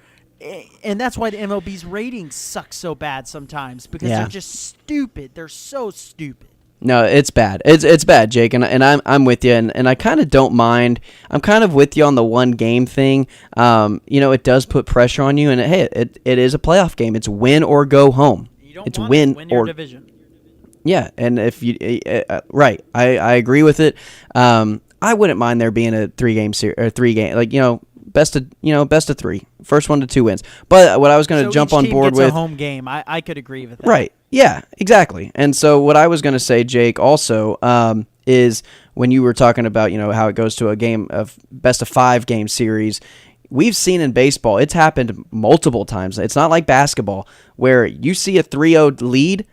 And that's why the MLB's ratings suck so bad sometimes, because they're just stupid. They're so stupid. No, it's bad. It's bad, Jake, and I'm with you, and I kind of don't mind. I'm kind of with you on the 1-game thing. It does put pressure on you, and hey, it is a playoff game. It's win or go home. You don't win your division. Yeah, and if you right, I agree with it. I wouldn't mind there being a 3-game series or 3-game, best of 3, first 1 to 2 wins. But what I was going to jump on board with a home game, I could agree with that. Right. Yeah, exactly. And so what I was going to say, Jake, also is when you were talking about how it goes to a game of best of 5 game series. We've seen in baseball, it's happened multiple times. It's not like basketball where you see a 3-0 lead.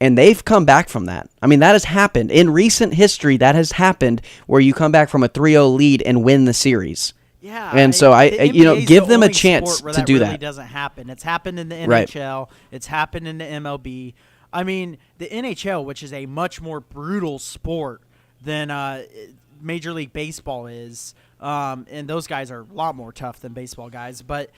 And they've come back from that. I mean, that has happened. In recent history, that has happened where you come back from a 3-0 lead and win the series. Yeah. And so, give them a chance to do that. Really doesn't happen. It's happened in the NHL. Right. It's happened in the MLB. I mean, the NHL, which is a much more brutal sport than Major League Baseball is, and those guys are a lot more tough than baseball guys, but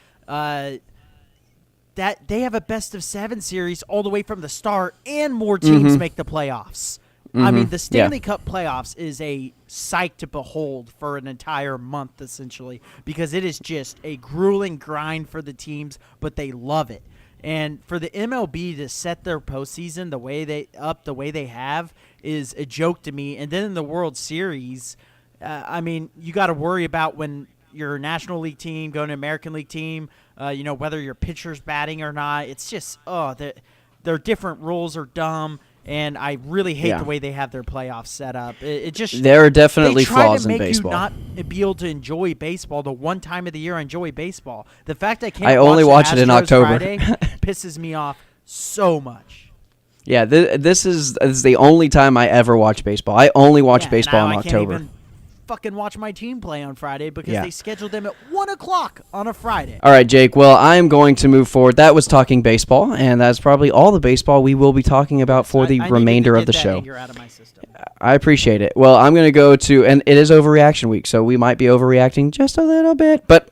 that they have a best of 7 series all the way from the start, and more teams make the playoffs. I mean, the Stanley Cup playoffs is a sight to behold for an entire month, essentially, because it is just a grueling grind for the teams, but they love it. And for the MLB to set their postseason the way they have is a joke to me. And then in the World Series, you got to worry about when your National League team going to American League team, whether your pitcher's batting or not. It's just, their different rules are dumb, and I really hate the way they have their playoffs set up. There are definitely flaws in baseball. They try to make you not be able to enjoy baseball the one time of the year I enjoy baseball. The fact I can't only watch it in October Friday pisses me off so much. Yeah, this is the only time I ever watch baseball. I only watch baseball in October. I can't even fucking watch my team play on Friday because they scheduled them at 1 o'clock on a Friday. All right, Jake. Well, I am going to move forward. That was talking baseball, and that's probably all the baseball we will be talking about for the remainder of the show. Out of my system. I appreciate it. Well, I'm going to go to, and it is overreaction week, so we might be overreacting just a little bit, but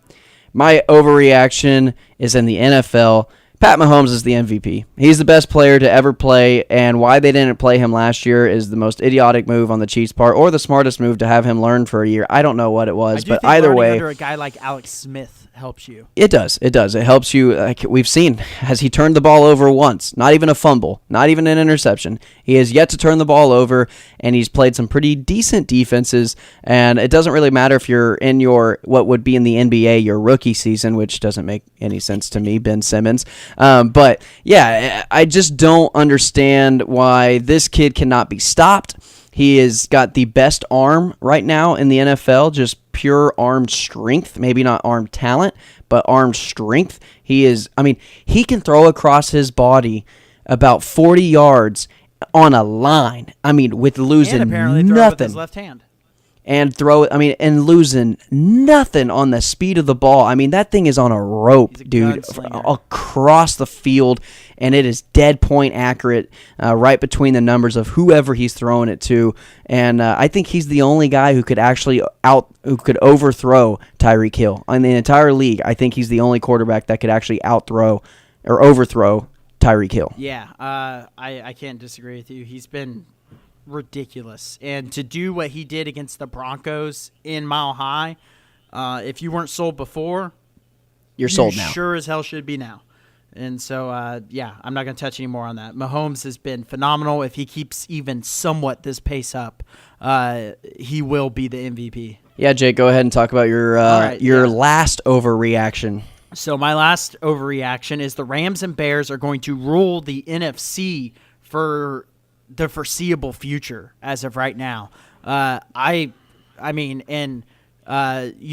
my overreaction is in the NFL. Pat Mahomes is the MVP. He's the best player to ever play, and why they didn't play him last year is the most idiotic move on the Chiefs' part, or the smartest move to have him learn for a year. I don't know what it was, but either way, under a guy like Alex Smith helps you. It does. It helps you. Like we've seen, has he turned the ball over once? Not even a fumble, not even an interception. He has yet to turn the ball over, and he's played some pretty decent defenses. And it doesn't really matter if you're in what would be in the NBA, your rookie season, which doesn't make any sense to me, Ben Simmons. But yeah, I just don't understand why this kid cannot be stopped. He has got the best arm right now in the NFL, just pure arm strength. Maybe not arm talent, but arm strength. He can throw across his body about 40 yards on a line. With losing And apparently throw with his left hand. And losing nothing on the speed of the ball. That thing is on a rope, dude, across the field, and it is dead point accurate, right between the numbers of whoever he's throwing it to. And I think he's the only guy who could overthrow Tyreek Hill in the entire league. I think he's the only quarterback that could actually overthrow Tyreek Hill. Yeah, I can't disagree with you. He's been ridiculous, and to do what he did against the Broncos in Mile High, if you weren't sold before, you're sold now. Sure as hell should be now. And so, I'm not going to touch any more on that. Mahomes has been phenomenal. If he keeps even somewhat this pace up, he will be the MVP. Yeah, Jake, go ahead and talk about your last overreaction. So my last overreaction is the Rams and Bears are going to rule the NFC for the foreseeable future as of right now. You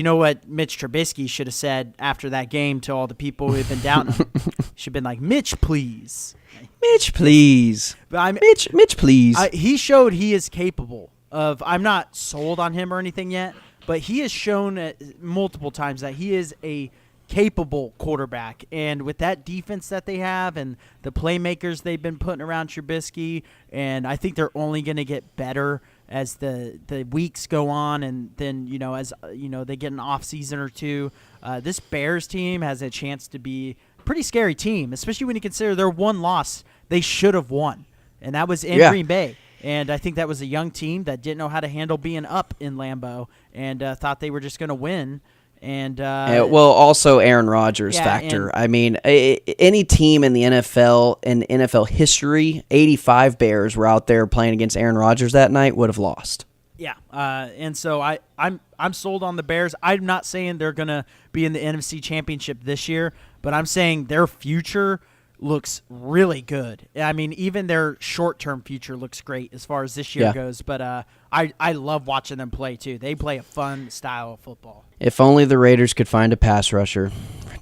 know what Mitch Trubisky should have said after that game to all the people who have been doubting him? Should have been like, Mitch, please. Mitch, please. Mitch, please. He showed he is capable of – I'm not sold on him or anything yet, but he has shown multiple times that he is a capable quarterback. And with that defense that they have and the playmakers they've been putting around Trubisky, and I think they're only going to get better as the weeks go on, and then as they get an off season or two. This Bears team has a chance to be a pretty scary team, especially when you consider their one loss they should have won, and that was in Green Bay. And I think that was a young team that didn't know how to handle being up in Lambeau and thought they were just going to win. And also Aaron Rodgers factor. Any team in the NFL in NFL history, 85 Bears were out there playing against Aaron Rodgers that night, would have lost. Yeah, and so I'm sold on the Bears. I'm not saying they're gonna be in the NFC Championship this year, but I'm saying their future looks really good. Even their short-term future looks great as far as this year goes. But I love watching them play too. They play a fun style of football. If only the Raiders could find a pass rusher.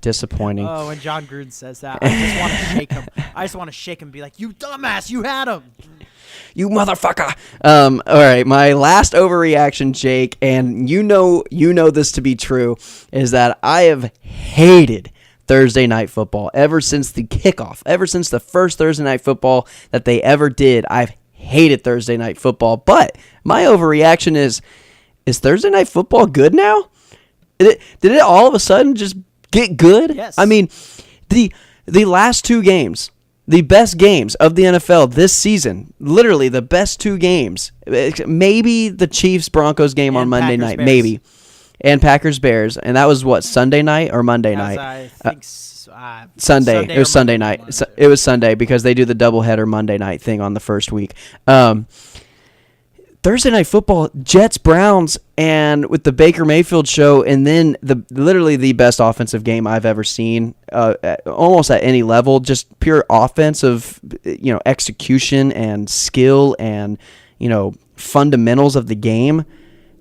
Disappointing. Oh, when John Gruden says that, I just want to shake him. I just want to shake him and be like, you dumbass, you had him. You motherfucker. All right, my last overreaction, Jake, and you know this to be true, is that I have hated Thursday Night Football ever since the kickoff, ever since the first Thursday Night Football that they ever did. I've hated Thursday Night Football, but my overreaction is Thursday Night Football good now? Did it all of a sudden just get good? Yes. The last two games, the best games of the NFL this season, literally the best two games, maybe the Chiefs-Broncos game on Monday night, maybe, and Packers-Bears, and that was what, Sunday night or Monday night? I think Sunday. It was Sunday night. It was Sunday because they do the doubleheader Monday night thing on the first week. Thursday Night Football, Jets, Browns, and with the Baker Mayfield show, and then literally the best offensive game I've ever seen, almost at any level, just pure offensive, execution and skill and, fundamentals of the game.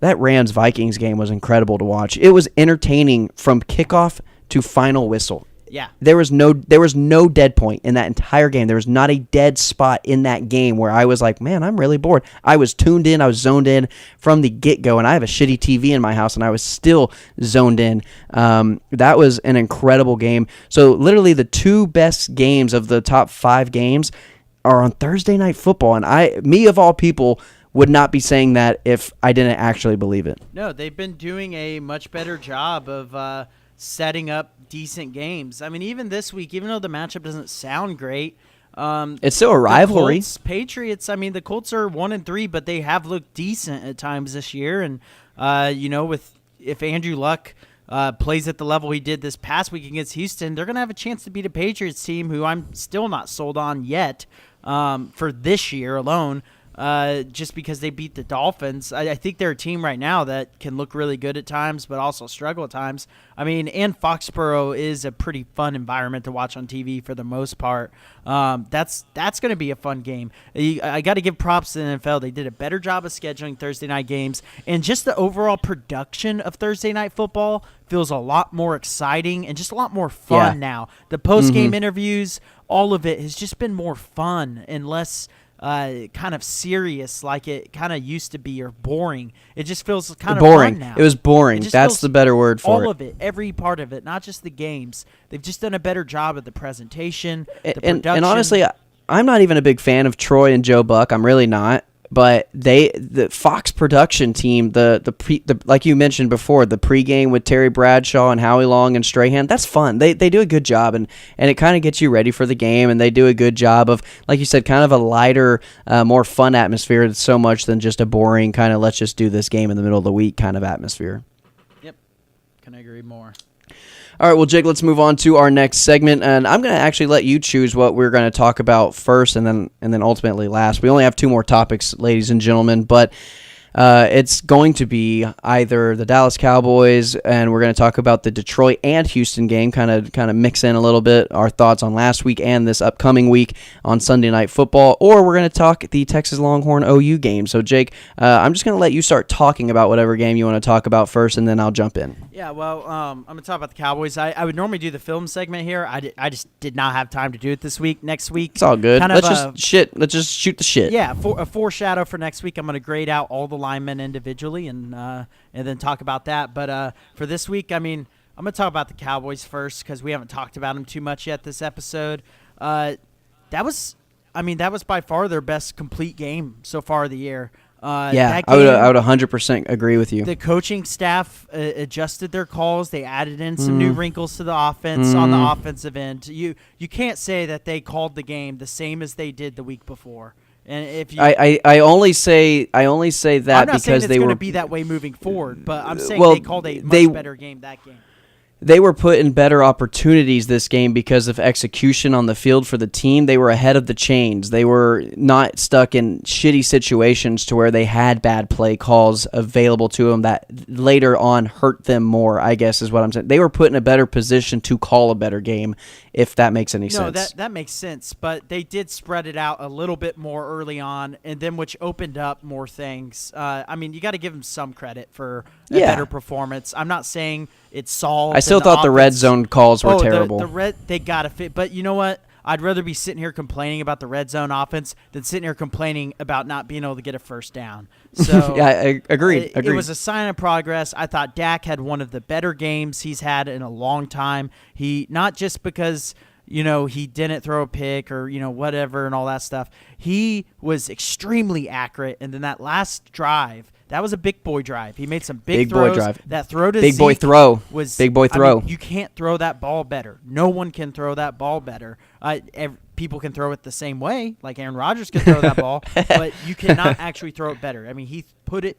That Rams-Vikings game was incredible to watch. It was entertaining from kickoff to final whistle. Yeah. There was no dead point in that entire game. There was not a dead spot in that game where I was like, man, I'm really bored. I was tuned in. I was zoned in from the get-go, and I have a shitty TV in my house, and I was still zoned in. That was an incredible game. So literally the two best games of the top 5 games are on Thursday Night Football, and me of all people would not be saying that if I didn't actually believe it. No, they've been doing a much better job of setting up decent games. Even this week, even though the matchup doesn't sound great, it's still a rivalry. Colts, Patriots, the Colts are 1-3, but they have looked decent at times this year. And, if Andrew Luck plays at the level he did this past week against Houston, they're going to have a chance to beat a Patriots team who I'm still not sold on yet for this year alone. just because they beat the Dolphins. I think they're a team right now that can look really good at times, but also struggle at times. I mean, and Foxborough is a pretty fun environment to watch on TV for the most part. That's going to be a fun game. I got to give props to the NFL. They did a better job of scheduling Thursday night games, and just the overall production of Thursday night football feels a lot more exciting and just a lot more fun now. The post-game interviews, all of it has just been more fun and less kind of serious like it kind of used to be, or boring. It just feels kind of boring. Fun now. It was boring. That's the better word for it. All of it, every part of it, not just the games. They've just done a better job of the presentation, the and production. honestly, I'm not even a big fan of Troy and Joe Buck. I'm really not. But the Fox production team, the like you mentioned before, the pregame with Terry Bradshaw and Howie Long and Strahan, that's fun. They do a good job, and it kind of gets you ready for the game, and they do a good job of, like you said, kind of a lighter, more fun atmosphere. It's so much than just a boring kind of let's just do this game in the middle of the week kind of atmosphere. Yep, can I agree more. All right, well, Jake, let's move on to our next segment, and I'm going to actually let you choose what we're going to talk about first and then ultimately last. We only have 2 more topics, ladies and gentlemen, but it's going to be either the Dallas Cowboys, and we're going to talk about the Detroit and Houston game, kind of mix in a little bit our thoughts on last week and this upcoming week on Sunday Night Football, or we're going to talk the Texas Longhorn OU game. So, Jake, I'm just going to let you start talking about whatever game you want to talk about first, and then I'll jump in. Yeah, well, I'm going to talk about the Cowboys. I would normally do the film segment here. I just did not have time to do it this week. Next week, it's all good. Let's just shoot the shit. Yeah, a foreshadow for next week. I'm going to grade out all the linemen individually and then talk about that. But for this week, I mean, I'm going to talk about the Cowboys first because we haven't talked about them too much yet this episode. That was by far their best complete game so far of the year. I would 100% agree with you. The coaching staff adjusted their calls. They added in some new wrinkles to the offense on the offensive end. You can't say that they called the game the same as they did the week before. And if you, I only say that I'm not because saying it's they going were to be that way moving forward, but I'm saying they called a much better game that game. They were put in better opportunities this game because of execution on the field for the team. They were ahead of the chains. They were not stuck in shitty situations to where they had bad play calls available to them that later on hurt them more, I guess is what I'm saying. They were put in a better position to call a better game, if that makes any sense. No, that makes sense, but they did spread it out a little bit more early on, and then which opened up more things. I mean, you got to give them some credit for a better performance. I'm not saying it's solved. I still thought the red zone calls were terrible. They got to fit, but you know what? I'd rather be sitting here complaining about the red zone offense than sitting here complaining about not being able to get a first down. So yeah, I agreed. It was a sign of progress. I thought Dak had one of the better games he's had in a long time. He not just because he didn't throw a pick or whatever and all that stuff. He was extremely accurate, and then that last drive. That was a big boy drive. He made some big throws. Boy drive. That throw to big Zeke boy throw was big boy throw. I mean, you can't throw that ball better. No one can throw that ball better. People can throw it the same way, like Aaron Rodgers can throw that ball, but you cannot actually throw it better. I mean, he put it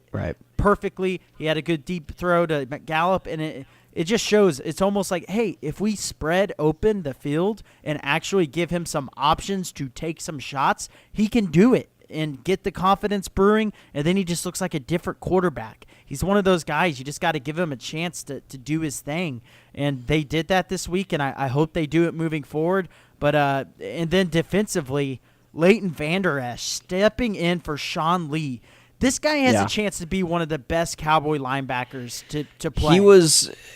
perfectly. He had a good deep throw to McGallop, and it just shows. It's almost like, hey, if we spread open the field and actually give him some options to take some shots, he can do it and get the confidence brewing, and then he just looks like a different quarterback. He's one of those guys. You just got to give him a chance to do his thing, and they did that this week, and I hope they do it moving forward. But and then defensively, Leighton Vander Esch stepping in for Sean Lee. This guy has a chance to be one of the best Cowboy linebackers to play.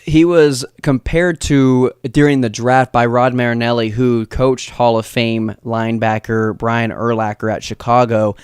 He was compared to during the draft by Rod Marinelli, who coached Hall of Fame linebacker Brian Urlacher at Chicago.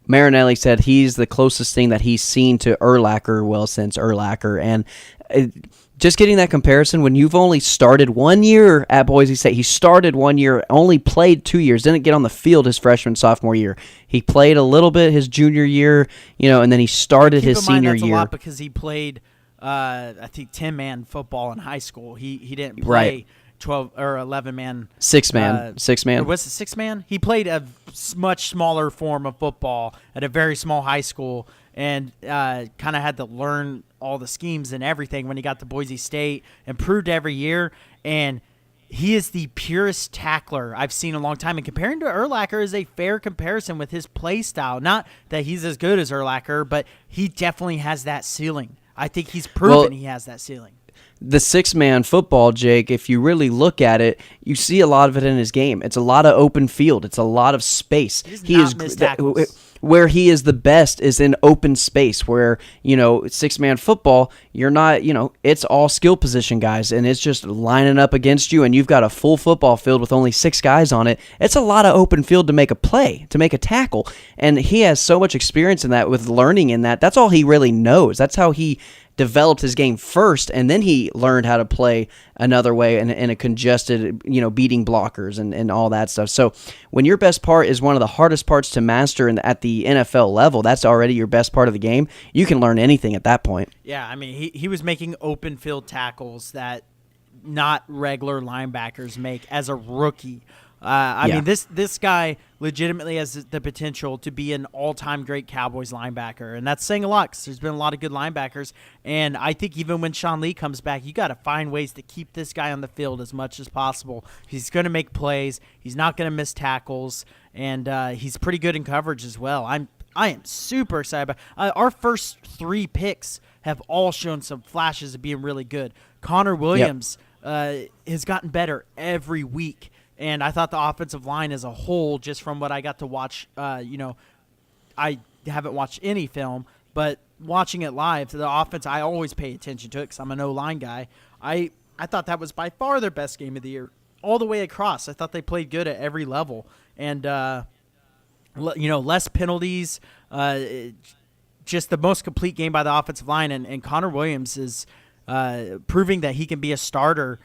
Marinelli said he's the closest thing that he's seen to Urlacher, since Urlacher. And just getting that comparison, when you've only started 1 year at Boise State, he started 1 year, only played 2 years, didn't get on the field his freshman, sophomore year. He played a little bit his junior year, and then he started his senior year. That's a lot because he played, I think, 10-man football in high school. He didn't play 12 or 11-man. Six-man. Or was it 6-man? He played a much smaller form of football at a very small high school and kind of had to learn all the schemes and everything when he got to Boise State, improved every year, and he is the purest tackler I've seen in a long time. And comparing to Urlacher is a fair comparison with his play style. Not that he's as good as Urlacher, but he definitely has that ceiling. I think he's proven he has that ceiling. The six-man football, Jake, if you really look at it, you see a lot of it in his game. It's a lot of open field. It's a lot of space. Where he is the best is in open space, where, six-man football, you're not, it's all skill position guys, and it's just lining up against you, and you've got a full football field with only 6 guys on it. It's a lot of open field to make a play, to make a tackle, and he has so much experience in that, with learning in that. That's all he really knows. That's how he developed his game first, and then he learned how to play another way in a congested, beating blockers and all that stuff. So when your best part is one of the hardest parts to master at the NFL level, that's already your best part of the game. You can learn anything at that point. Yeah, I mean, he was making open field tackles that not regular linebackers make as a rookie. I mean, this guy legitimately has the potential to be an all-time great Cowboys linebacker, and that's saying a lot because there's been a lot of good linebackers. And I think even when Sean Lee comes back, you got to find ways to keep this guy on the field as much as possible. He's going to make plays. He's not going to miss tackles, and he's pretty good in coverage as well. I am super excited about our first 3 picks have all shown some flashes of being really good. Connor Williams has gotten better every week. And I thought the offensive line as a whole, just from what I got to watch, I haven't watched any film, but watching it live, the offense, I always pay attention to it because I'm an O-line guy. I thought that was by far their best game of the year, all the way across. I thought they played good at every level. And, less penalties, just the most complete game by the offensive line. And Connor Williams is proving that he can be a starter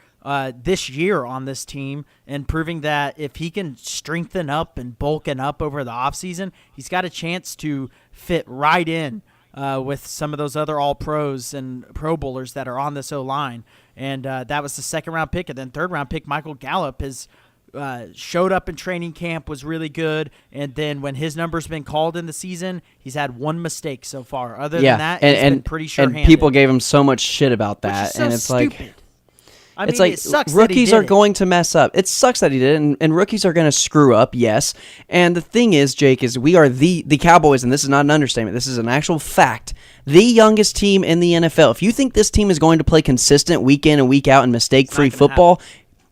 this year on this team, and proving that if he can strengthen up and bulking up over the offseason, he's got a chance to fit right in with some of those other all-pros and pro bowlers that are on this O-line. And that was the second-round pick. And then third-round pick, Michael Gallup, has showed up in training camp, was really good. And then when his number's been called in the season, he's had 1 mistake so far. Other than that, he's been pretty sure-handed. And people gave him so much shit about that. Which is so and it's stupid. It sucks rookies are going to mess up. It sucks that he did it, and rookies are going to screw up, yes. And the thing is, Jake, is we are the Cowboys, and this is not an understatement. This is an actual fact. The youngest team in the NFL. If you think this team is going to play consistent week in and week out and mistake-free football,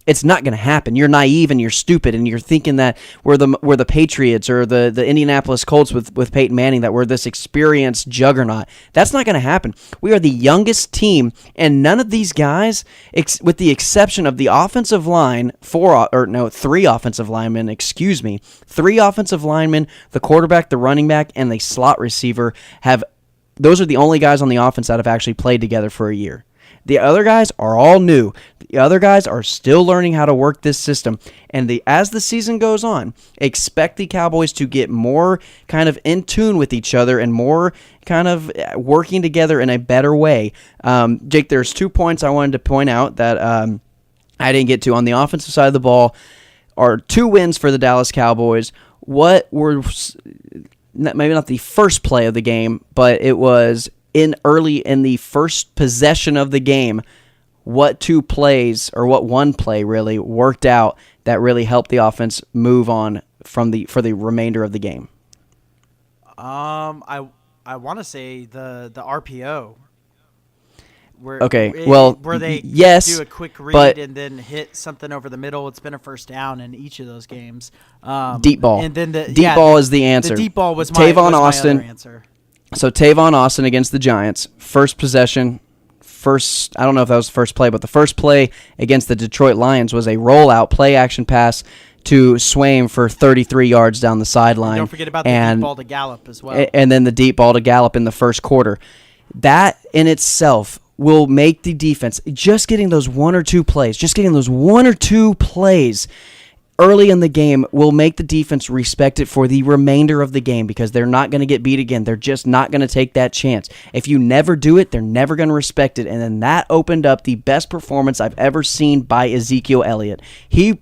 it's not going to happen. You're naive and you're stupid, and you're thinking that we're the Patriots or the Indianapolis Colts with Peyton Manning, that we're this experienced juggernaut. That's not going to happen. We are the youngest team, and none of these guys, with the exception of the offensive line, 3 offensive linemen, 3 offensive linemen, the quarterback, the running back, and the slot receiver those are the only guys on the offense that have actually played together for a year. The other guys are all new. The other guys are still learning how to work this system. And as the season goes on, expect the Cowboys to get more kind of in tune with each other and more kind of working together in a better way. Jake, there's 2 points I wanted to point out that I didn't get to. On the offensive side of the ball are 2 wins for the Dallas Cowboys. What were maybe not the first play of the game, but it was early in the first possession of the game, what 2 plays, or what 1 play really worked out that really helped the offense move on for the remainder of the game? I want to say the RPO. Where they do a quick read and then hit something over the middle. It's been a first down in each of those games. Deep ball. And then the deep ball is the answer. The deep ball was Tavon Austin. my other answer. So Tavon Austin against the Giants, first possession, I don't know if that was the first play, but the first play against the Detroit Lions was a rollout play-action pass to Swaim for 33 yards down the sideline. And don't forget about the deep ball to Gallup as well. And then the deep ball to Gallup in the first quarter. That in itself will make the defense, just getting those 1 or 2 plays early in the game will make the defense respect it for the remainder of the game, because they're not going to get beat again. They're just not going to take that chance. If you never do it, they're never going to respect it. And then that opened up the best performance I've ever seen by Ezekiel Elliott. He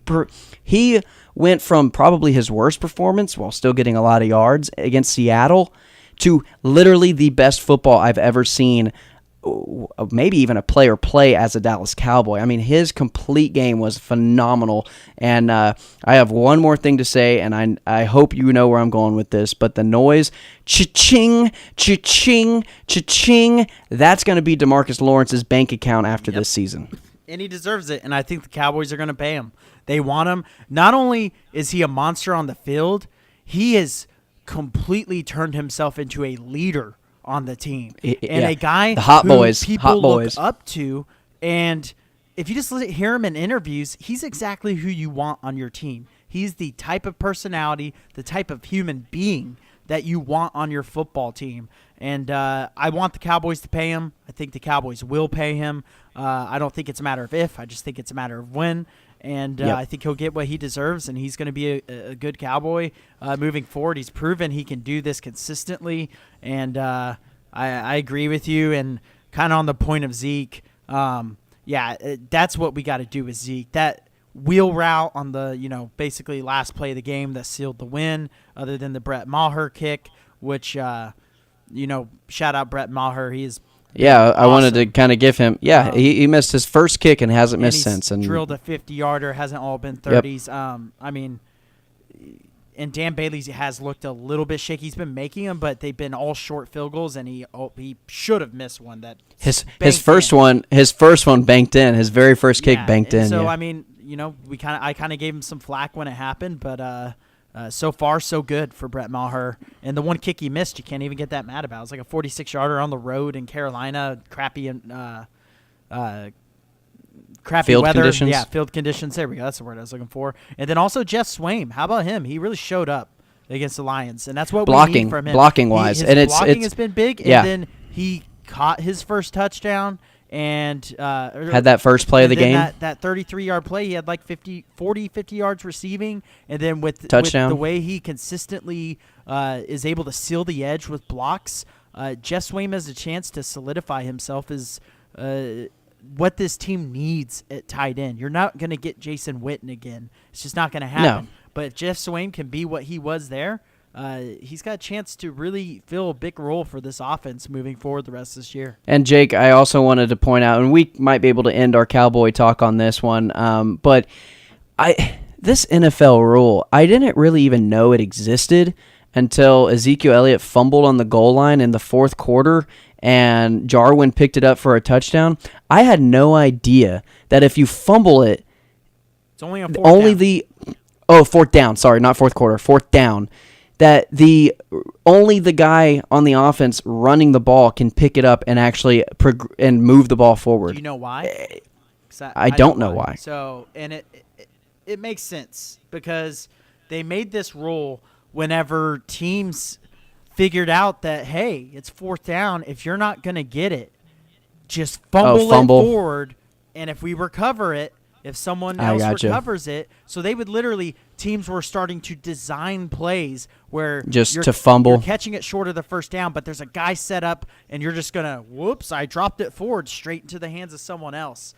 went from probably his worst performance, while still getting a lot of yards, against Seattle, to literally the best football I've ever seen maybe even a play as a Dallas Cowboy. I mean, his complete game was phenomenal. And I have one more thing to say, and I hope you know where I'm going with this, but the noise, cha-ching, cha-ching, cha-ching, that's going to be DeMarcus Lawrence's bank account after this season. And he deserves it, and I think the Cowboys are going to pay him. They want him. Not only is he a monster on the field, he has completely turned himself into a leader on the team, and a guy the hot boys, people look up to. And if you just hear him in interviews, he's exactly who you want on your team. He's the type of personality, the type of human being that you want on your football team. And I want the Cowboys to pay him. I think the Cowboys will pay him. I don't think it's a matter of if. I just think it's a matter of when. And I think he'll get what he deserves, and he's going to be a good Cowboy moving forward. He's proven he can do this consistently, and I agree with you. And kind of on the point of Zeke, that's what we got to do with Zeke. That wheel route on the basically last play of the game that sealed the win, other than the Brett Maher kick, which shout out Brett Maher. He is. Yeah, I wanted to kind of give him. Yeah, he missed his first kick and hasn't missed since. And drilled a 50-yarder, hasn't all been 30s. Yep. And Dan Bailey has looked a little bit shaky. He's been making them, but they've been all short field goals, and he should have missed one. That his first one banked in. His very first kick banked in. So I kind of gave him some flack when it happened, but. So far, so good for Brett Maher. And the one kick he missed, you can't even get that mad about. It was like a 46-yarder on the road in Carolina, crappy field weather. Conditions. Yeah, field conditions. There we go. That's the word I was looking for. And then also Jeff Swaim. How about him? He really showed up against the Lions, and that's what we need from him. Blocking-wise. His blocking has been big, and then he caught his first touchdown. And had that first play of the game. That 33-yard play, he had like 50 yards receiving. And then with the way he consistently is able to seal the edge with blocks, Jeff Swaim has a chance to solidify himself as what this team needs at tight end. You're not going to get Jason Witten again. It's just not going to happen. No. But if Jeff Swaim can be what he was there, he's got a chance to really fill a big role for this offense moving forward the rest of this year. And Jake, I also wanted to point out, and we might be able to end our Cowboy talk on this one, but this NFL rule, I didn't really even know it existed until Ezekiel Elliott fumbled on the goal line in the fourth quarter and Jarwin picked it up for a touchdown. I had no idea that if you fumble it, it's only on fourth down. Sorry, not fourth quarter, fourth down. That only the guy on the offense running the ball can pick it up and actually and move the ball forward. Do you know why? I don't know why. So, and it makes sense because they made this rule whenever teams figured out that, hey, it's fourth down. If you're not going to get it, just fumble it forward, and if we recover it, if someone else recovers it. So they would teams were starting to design plays where to fumble. You're catching it short of the first down, but there's a guy set up, and you're just going to, whoops, I dropped it forward straight into the hands of someone else.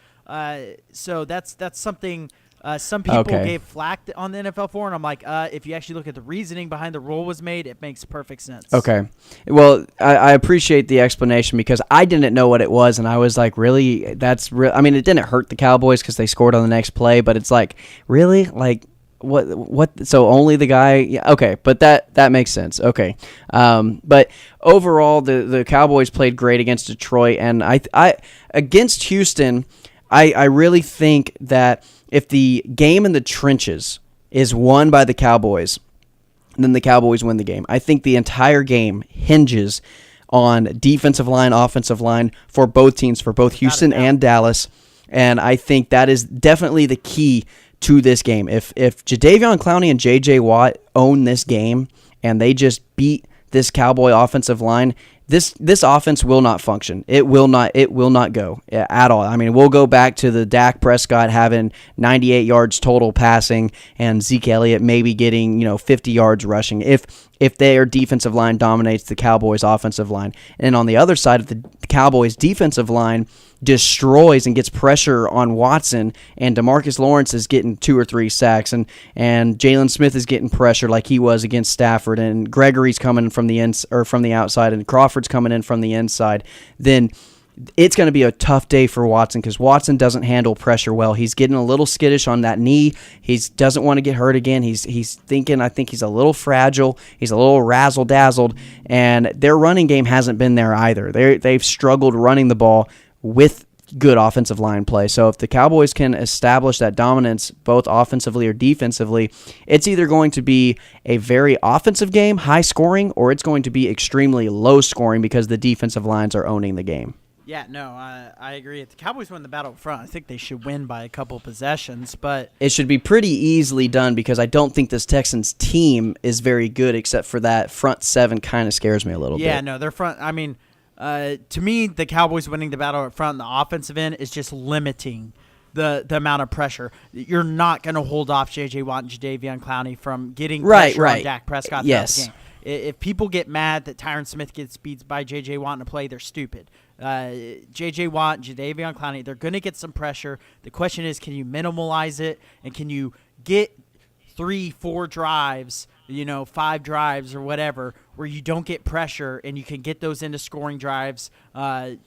So that's something some people gave flack on the NFL for, and I'm like, if you actually look at the reasoning behind the rule was made, it makes perfect sense. Okay. Well, I appreciate the explanation because I didn't know what it was, and I was like, really? That's real? I mean, it didn't hurt the Cowboys because they scored on the next play, but it's like, really? Like, what? So only the guy? Yeah, okay, but that makes sense. Okay. But overall, the Cowboys played great against Detroit, and I against Houston, I really think that if the game in the trenches is won by the Cowboys, then the Cowboys win the game. I think the entire game hinges on defensive line, offensive line for both teams, for both Houston and Dallas, and I think that is definitely the key to this game. If Jadeveon Clowney and J.J. Watt own this game and they just beat this Cowboy offensive line, this offense will not function. It will not go at all. I mean, we'll go back to the Dak Prescott having 98 yards total passing and Zeke Elliott maybe getting 50 yards rushing if their defensive line dominates the Cowboys offensive line. And on the other side of the Cowboys defensive line destroys and gets pressure on Watson, and DeMarcus Lawrence is getting 2 or 3 sacks, and Jalen Smith is getting pressure like he was against Stafford, and Gregory's coming from the outside, and Crawford's coming in from the inside, then it's going to be a tough day for Watson because Watson doesn't handle pressure well. He's getting a little skittish on that knee. He doesn't want to get hurt again. He's thinking, I think he's a little fragile. He's a little razzle-dazzled, and their running game hasn't been there either. They've struggled running the ball with good offensive line play. So if the Cowboys can establish that dominance both offensively or defensively, it's either going to be a very offensive game, high scoring, or it's going to be extremely low scoring because the defensive lines are owning the game. Yeah, no, I agree. If the Cowboys win the battle up front, I think they should win by a couple possessions, but it should be pretty easily done because I don't think this Texans team is very good except for that front seven kind of scares me a little bit. Yeah, no, their front, I mean, to me, the Cowboys winning the battle up front on the offensive end is just limiting the amount of pressure. You're not going to hold off J.J. Watt and Jadeveon Clowney from getting pressure on Dak Prescott throughout the game. If people get mad that Tyron Smith gets beat by J.J. Watt in a play, they're stupid. J.J. Watt, Jadeveon Clowney, they're going to get some pressure. The question is, can you minimalize it, and can you get 3-4 drives, 5 drives or whatever, where you don't get pressure and you can get those into scoring drives, and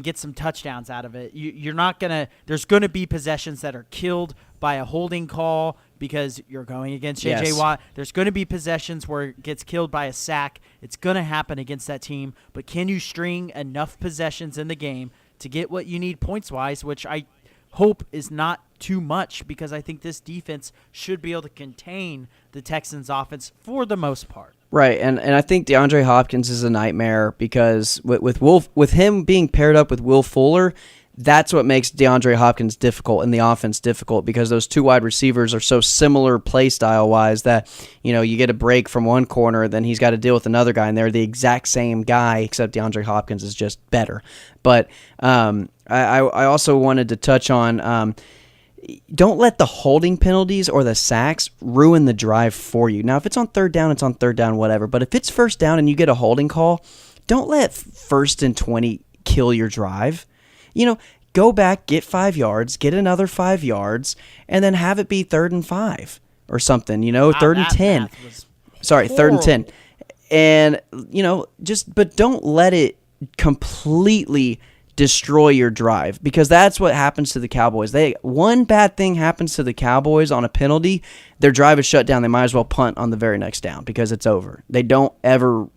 get some touchdowns out of it. You're not going to – there's going to be possessions that are killed by a holding call because you're going against J.J. Watt. There's going to be possessions where it gets killed by a sack. It's going to happen against that team. But can you string enough possessions in the game to get what you need points-wise, which I hope is not too much because I think this defense should be able to contain the Texans' offense for the most part. Right, and I think DeAndre Hopkins is a nightmare because with him being paired up with Will Fuller, that's what makes DeAndre Hopkins difficult and the offense difficult because those two wide receivers are so similar play style wise that you get a break from one corner, then he's got to deal with another guy, and they're the exact same guy except DeAndre Hopkins is just better. But I also wanted to touch on. Don't let the holding penalties or the sacks ruin the drive for you. Now, if it's on third down, it's on third down, whatever. But if it's first down and you get a holding call, don't let 1st and 20 kill your drive. Go back, get 5 yards, get another 5 yards, and then have it be 3rd and 5 or something, Wow, 3rd and 10. Sorry, horrible. 3rd and 10. And, but don't let it completely destroy your drive because that's what happens to the Cowboys. One bad thing happens to the Cowboys on a penalty, their drive is shut down. They might as well punt on the very next down because it's over. They don't ever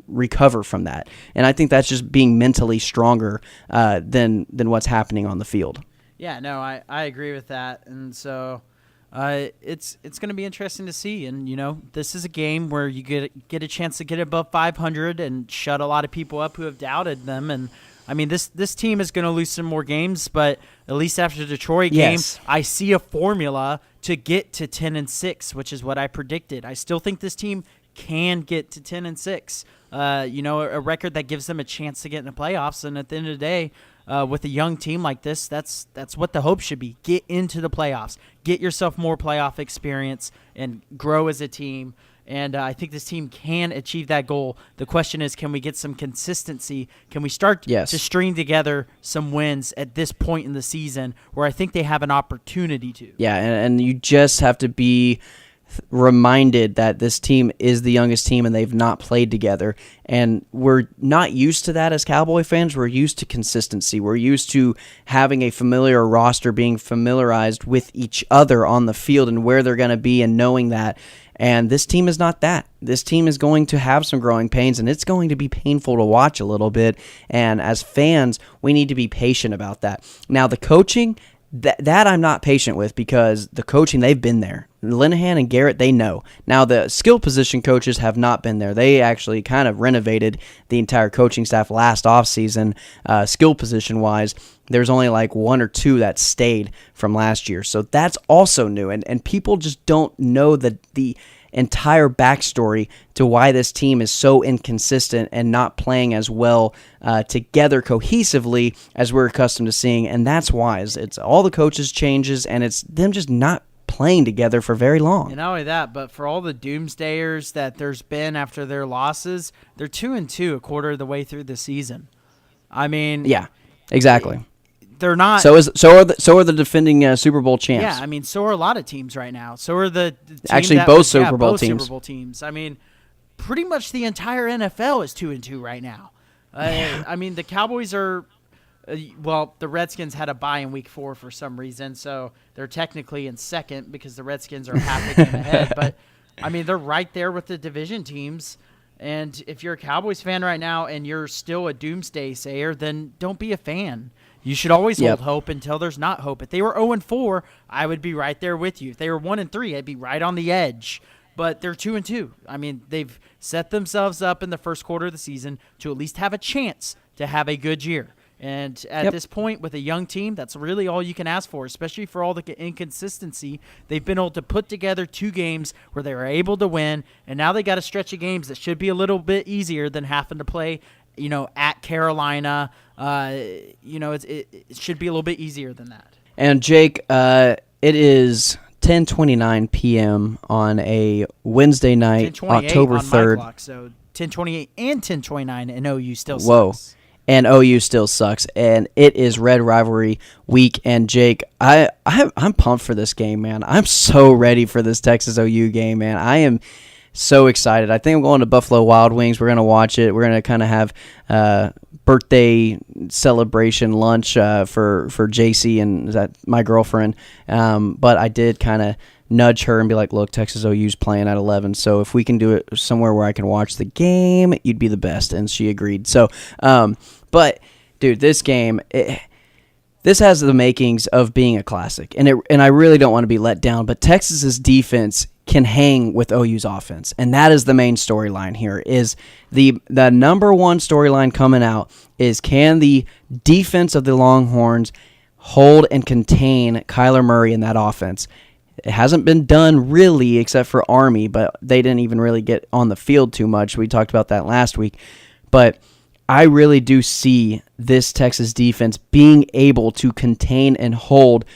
recover from that. And I think that's just being mentally stronger than what's happening on the field. Yeah, no, I agree with that. And so it's going to be interesting to see. And, this is a game where you get a chance to get above 500 and shut a lot of people up who have doubted them. And I mean, this team is going to lose some more games, but at least after the Detroit game, I see a formula to get to 10-6, which is what I predicted. I still think this team can get to 10-6. A record that gives them a chance to get in the playoffs. And at the end of the day, with a young team like this, that's what the hope should be. Get into the playoffs, get yourself more playoff experience, and grow as a team. And I think this team can achieve that goal. The question is, can we get some consistency? Can we start to string together some wins at this point in the season where I think they have an opportunity to? Yeah, and you just have to be reminded that this team is the youngest team and they've not played together. And we're not used to that as Cowboy fans. We're used to consistency. We're used to having a familiar roster, being familiarized with each other on the field and where they're going to be and knowing that. And this team is not that. This team is going to have some growing pains, and it's going to be painful to watch a little bit. And as fans, we need to be patient about that. Now, the coaching, that I'm not patient with because the coaching, they've been there. Linehan and Garrett, they know. Now, the skill position coaches have not been there. They actually kind of renovated the entire coaching staff last offseason, skill position-wise. There's only like 1 or 2 that stayed from last year. So that's also new. And people just don't know the entire backstory to why this team is so inconsistent and not playing as well together cohesively as we're accustomed to seeing. And that's why. It's all the coaches' changes, and it's them just not playing together for very long. And not only that, but for all the doomsdayers that there's been after their losses, they're 2-2 a quarter of the way through the season. I mean, yeah, exactly. They're not. So are the defending Super Bowl champs. Yeah, I mean, so are a lot of teams right now. So are the team actually that both was, Super Bowl both teams. Super Bowl teams. I mean, pretty much the entire NFL is 2-2 right now. I mean, the Cowboys are. Well, the Redskins had a bye in Week 4 for some reason, so they're technically in second because the Redskins are half a game ahead. But, I mean, they're right there with the division teams. And if you're a Cowboys fan right now and you're still a doomsday sayer, then don't be a fan. You should always hold hope until there's not hope. If they were 0-4, I would be right there with you. If they were 1-3, I'd be right on the edge. But they're 2-2. I mean, they've set themselves up in the first quarter of the season to at least have a chance to have a good year. And at this point, with a young team, that's really all you can ask for, especially for all the inconsistency. They've been able to put together 2 games where they were able to win, and now they got a stretch of games that should be a little bit easier than having to play, at Carolina. It should be a little bit easier than that. And Jake, it is 10:29 p.m. on a Wednesday night, October 3rd. Clock, so 10:28 and 10:29, and OU still sucks. Whoa. And OU still sucks, and it is Red Rivalry week. And Jake, I'm pumped for this game, man. I'm so ready for this Texas OU game, man. I am so excited. I think I'm going to Buffalo Wild Wings. We're going to watch it. We're going to kind of have birthday celebration lunch for JC and my girlfriend. But I did kind of nudge her and be like, look, Texas OU's playing at 11, so if we can do it somewhere where I can watch the game, you'd be the best. And she agreed. So, but, dude, this game, this has the makings of being a classic, and I really don't want to be let down, but Texas's defense can hang with OU's offense, and that is the main storyline here. Is the number one storyline coming out is, can the defense of the Longhorns hold and contain Kyler Murray in that offense? It hasn't been done really except for Army, but they didn't even really get on the field too much. We talked about that last week. But I really do see this Texas defense being able to contain and hold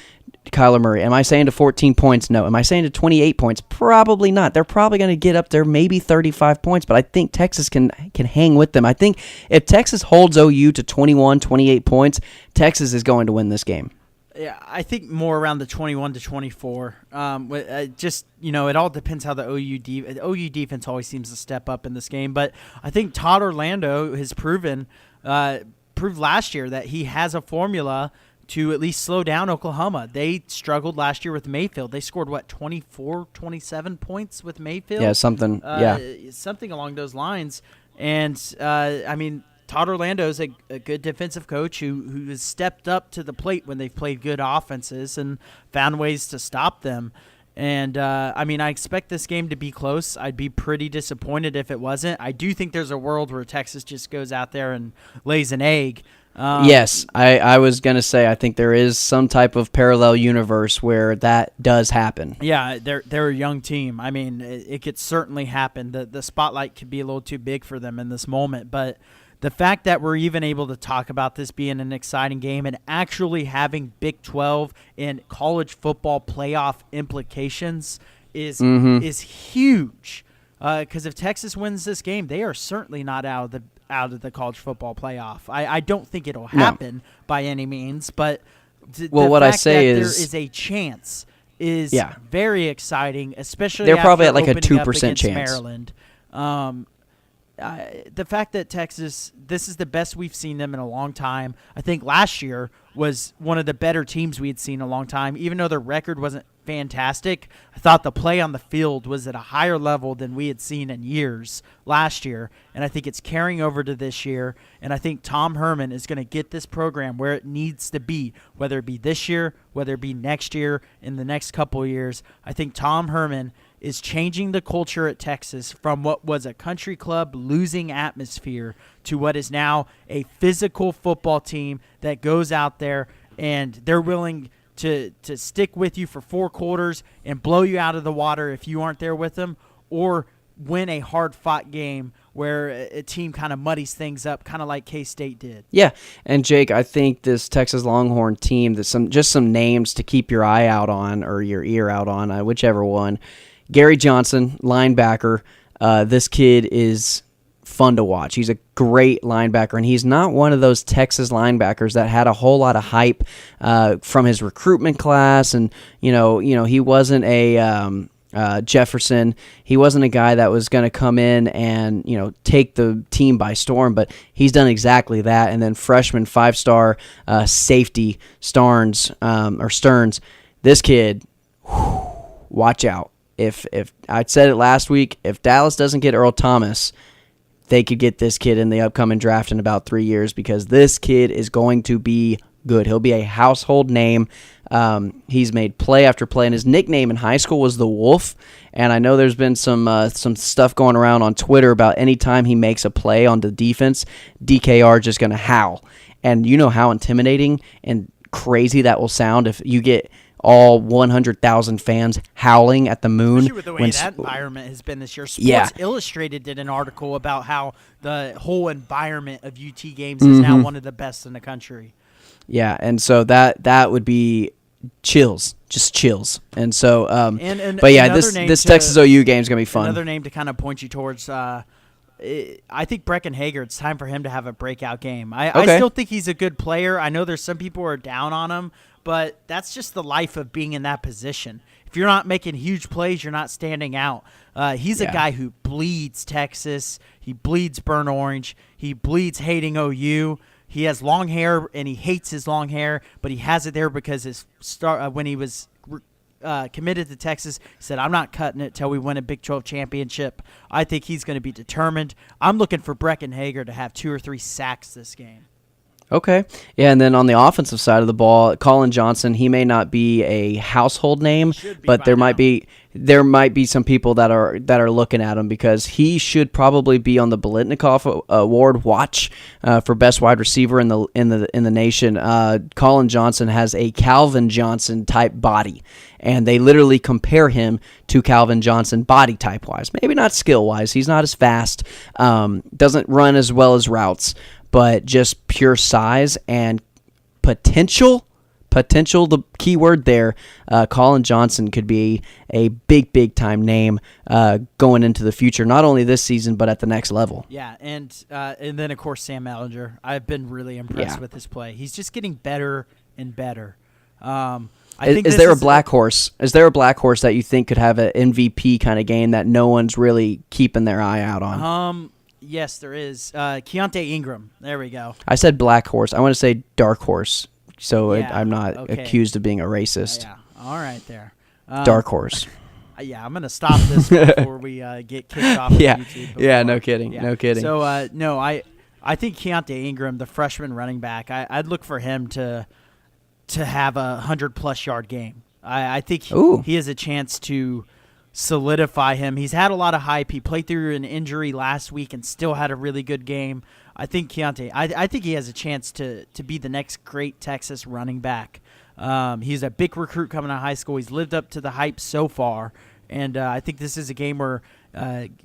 Kyler Murray. Am I saying to 14 points? No. Am I saying to 28 points? Probably not. They're probably going to get up there, maybe 35 points, but I think Texas can hang with them. I think if Texas holds OU to 21, 28 points, Texas is going to win this game. Yeah, I think more around the 21 to 24. It all depends how the OU defense always seems to step up in this game. But I think Todd Orlando has proved last year that he has a formula to at least slow down Oklahoma. They struggled last year with Mayfield. They scored, 24, 27 points with Mayfield? Yeah, something along those lines. And, Todd Orlando's a good defensive coach who has stepped up to the plate when they've played good offenses and found ways to stop them. And, I expect this game to be close. I'd be pretty disappointed if it wasn't. I do think there's a world where Texas just goes out there and lays an egg. Yes, I was going to say I think there is some type of parallel universe where that does happen. Yeah, they're a young team. It could certainly happen. The spotlight could be a little too big for them in this moment, but the fact that we're even able to talk about this being an exciting game and actually having Big 12 and college football playoff implications is huge. Because if Texas wins this game, they are certainly not out of the college football playoff. I don't think it'll happen by any means, but the fact that there is a chance is very exciting, especially they're probably at a 2% chance. Maryland. The fact that Texas, this is the best we've seen them in a long time. I think last year was one of the better teams we had seen in a long time. Even though their record wasn't fantastic, I thought the play on the field was at a higher level than we had seen in years last year. And I think it's carrying over to this year. And I think Tom Herman is going to get this program where it needs to be, whether it be this year, whether it be next year, in the next couple of years. I think Tom Herman is changing the culture at Texas from what was a country club losing atmosphere to what is now a physical football team that goes out there and they're willing to stick with you for 4 quarters and blow you out of the water if you aren't there with them, or win a hard-fought game where a team kind of muddies things up, kind of like K-State did. Yeah, and Jake, I think this Texas Longhorn team, some names to keep your eye out on or your ear out on, whichever one. Gary Johnson, linebacker. This kid is fun to watch. He's a great linebacker, and he's not one of those Texas linebackers that had a whole lot of hype from his recruitment class, and he wasn't a Jefferson. He wasn't a guy that was going to come in and take the team by storm, but he's done exactly that. And then freshman 5-star safety Stearns. This kid, watch out. If I said it last week, if Dallas doesn't get Earl Thomas, they could get this kid in the upcoming draft in about 3 years, because this kid is going to be good. He'll be a household name. He's made play after play, and his nickname in high school was the Wolf. And I know there's been some stuff going around on Twitter about any time he makes a play on the defense, DKR just going to howl. And you know how intimidating and crazy that will sound if you get all 100,000 fans howling at the moon. Especially with the way that environment has been this year. Sports Illustrated did an article about how the whole environment of UT games is now one of the best in the country. Yeah, and so that would be chills, just chills. And so, but yeah, this Texas OU game is going to be fun. Another name to kind of point you towards, I think Brecken Hager, it's time for him to have a breakout game. I still think he's a good player. I know there's some people who are down on him, but that's just the life of being in that position. If you're not making huge plays, you're not standing out. He's a guy who bleeds Texas. He bleeds burnt orange. He bleeds hating OU. He has long hair, and he hates his long hair, but he has it there because when he was committed to Texas, he said, I'm not cutting it till we win a Big 12 championship. I think he's going to be determined. I'm looking for Brecken Hager to have 2 or 3 sacks this game. Okay. Yeah, and then on the offensive side of the ball, Colin Johnson, he may not be a household name, but there might be some people that are looking at him, because he should probably be on the Biletnikoff Award watch for best wide receiver in the nation. Colin Johnson has a Calvin Johnson type body, and they literally compare him to Calvin Johnson body type wise. Maybe not skill wise. He's not as fast, doesn't run as well as routes, but just pure size and potential, the key word there. Colin Johnson could be a big time name going into the future, not only this season but at the next level. Yeah, and then of course Sam Ellinger. I've been really impressed with his play. He's just getting better and better. Is there a black horse? Is there a black horse that you think could have an MVP kind of game that no one's really keeping their eye out on? Yes, there is. Keontae Ingram. There we go. I said black horse. I want to say dark horse, so I'm not accused of being a racist. Yeah. All right there. Dark horse. Yeah, I'm going to stop this before we get kicked off of YouTube. Yeah, no kidding. Yeah. No kidding. So, I think Keontae Ingram, the freshman running back, I'd look for him to have a 100-plus yard game. I think he has a chance to solidify him. He's had a lot of hype. He played through an injury last week and still had a really good game. I think Keontae, I think he has a chance to be the next great Texas running back. He's a big recruit coming out of high school. He's lived up to the hype so far, and I think this is a game where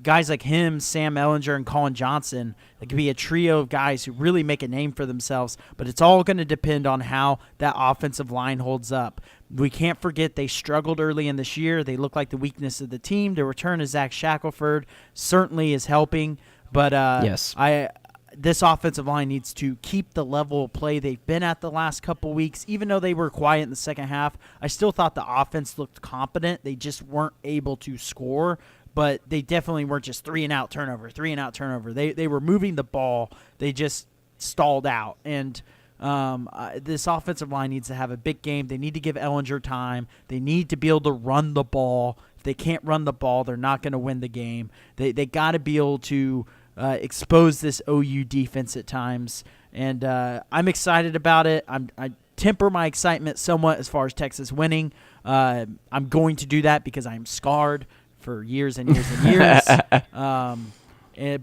guys like him, Sam Ellinger, and Colin Johnson, it could be a trio of guys who really make a name for themselves, but it's all going to depend on how that offensive line holds up. We can't forget they struggled early in this year. They look like the weakness of the team. The return of Zach Shackelford certainly is helping, but this offensive line needs to keep the level of play they've been at the last couple weeks. Even though they were quiet in the second half, I still thought the offense looked competent. They just weren't able to score, but they definitely weren't just three and out turnover. They were moving the ball. They just stalled out, and this offensive line needs to have a big game. They need to give Ellinger time. They need to be able to run the ball. If they can't run the ball, they're not going to win the game. They got to be able to expose this OU defense at times, and I'm excited about it. I temper my excitement somewhat as far as Texas winning. I'm going to do that because I'm scarred for years and years and years.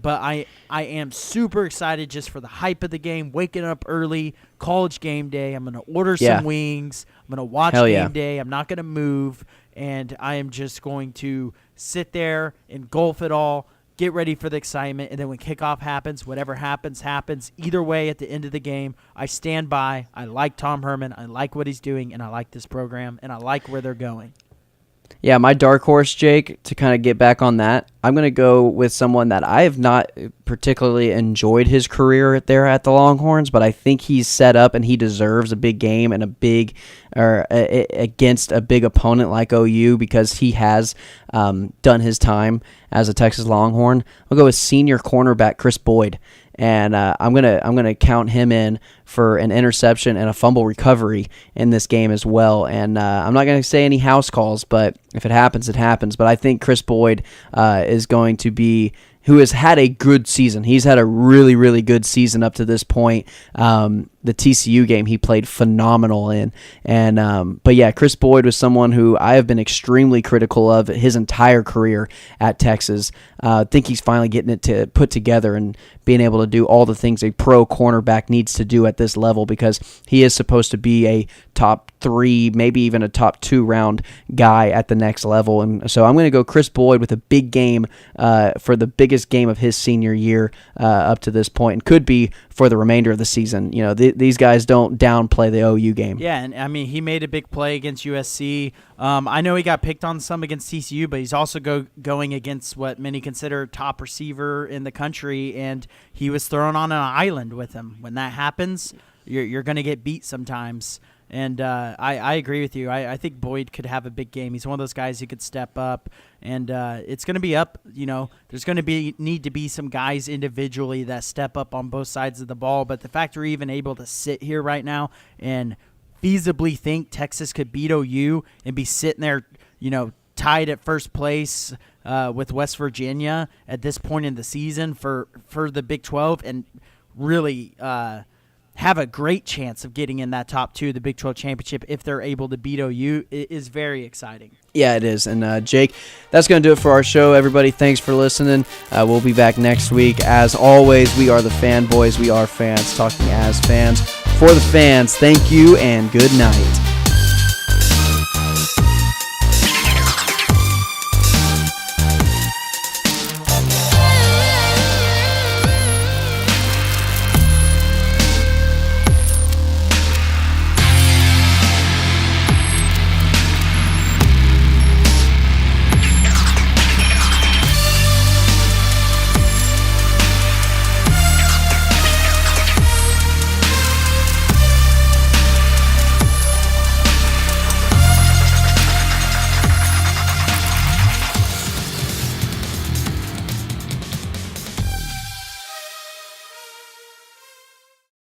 But I am super excited just for the hype of the game, waking up early, college game day. I'm going to order some wings. I'm going to watch game day. I'm not going to move, and I am just going to sit there, engulf it all, get ready for the excitement, and then when kickoff happens, whatever happens, happens. Either way, at the end of the game, I stand by. I like Tom Herman. I like what he's doing, and I like this program, and I like where they're going. Yeah, my dark horse, Jake, to kind of get back on that, I'm going to go with someone that I have not particularly enjoyed his career there at the Longhorns, but I think he's set up and he deserves a big game and against a big opponent like OU because he has done his time as a Texas Longhorn. I'll go with senior cornerback Chris Boyd. And I'm gonna count him in for an interception and a fumble recovery in this game as well. And I'm not gonna say any house calls, but if it happens, it happens. But I think Chris Boyd is going to be who has had a good season. He's had a really, really good season up to this point. The TCU game he played phenomenal in. And but yeah, Chris Boyd was someone who I have been extremely critical of his entire career at Texas. I think he's finally getting it to put together and being able to do all the things a pro cornerback needs to do at this level because he is supposed to be a top 3, maybe even a top 2 round guy at the next level. And so I'm going to go Chris Boyd with a big game for the biggest game of his senior year up to this point, and could be for the remainder of the season. You know, these guys don't downplay the OU game. Yeah, and I mean, he made a big play against USC. I know he got picked on some against TCU, but he's also going against what many consider top receiver in the country, and he was thrown on an island with him. When that happens, you're going to get beat sometimes. And I agree with you. I think Boyd could have a big game. He's one of those guys who could step up, and it's going to be up. You know, there's going to need to be some guys individually that step up on both sides of the ball. But the fact we're even able to sit here right now and feasibly think Texas could beat OU and be sitting there, you know, tied at first place with West Virginia at this point in the season for the Big 12 and really have a great chance of getting in that top 2 of the Big 12 championship if they're able to beat OU, it is very exciting. Yeah, it is. And Jake, that's going to do it for our show. Everybody, thanks for listening. We'll be back next week. As always, we are the Fanboys. We are fans talking as fans for the fans. Thank you and good night.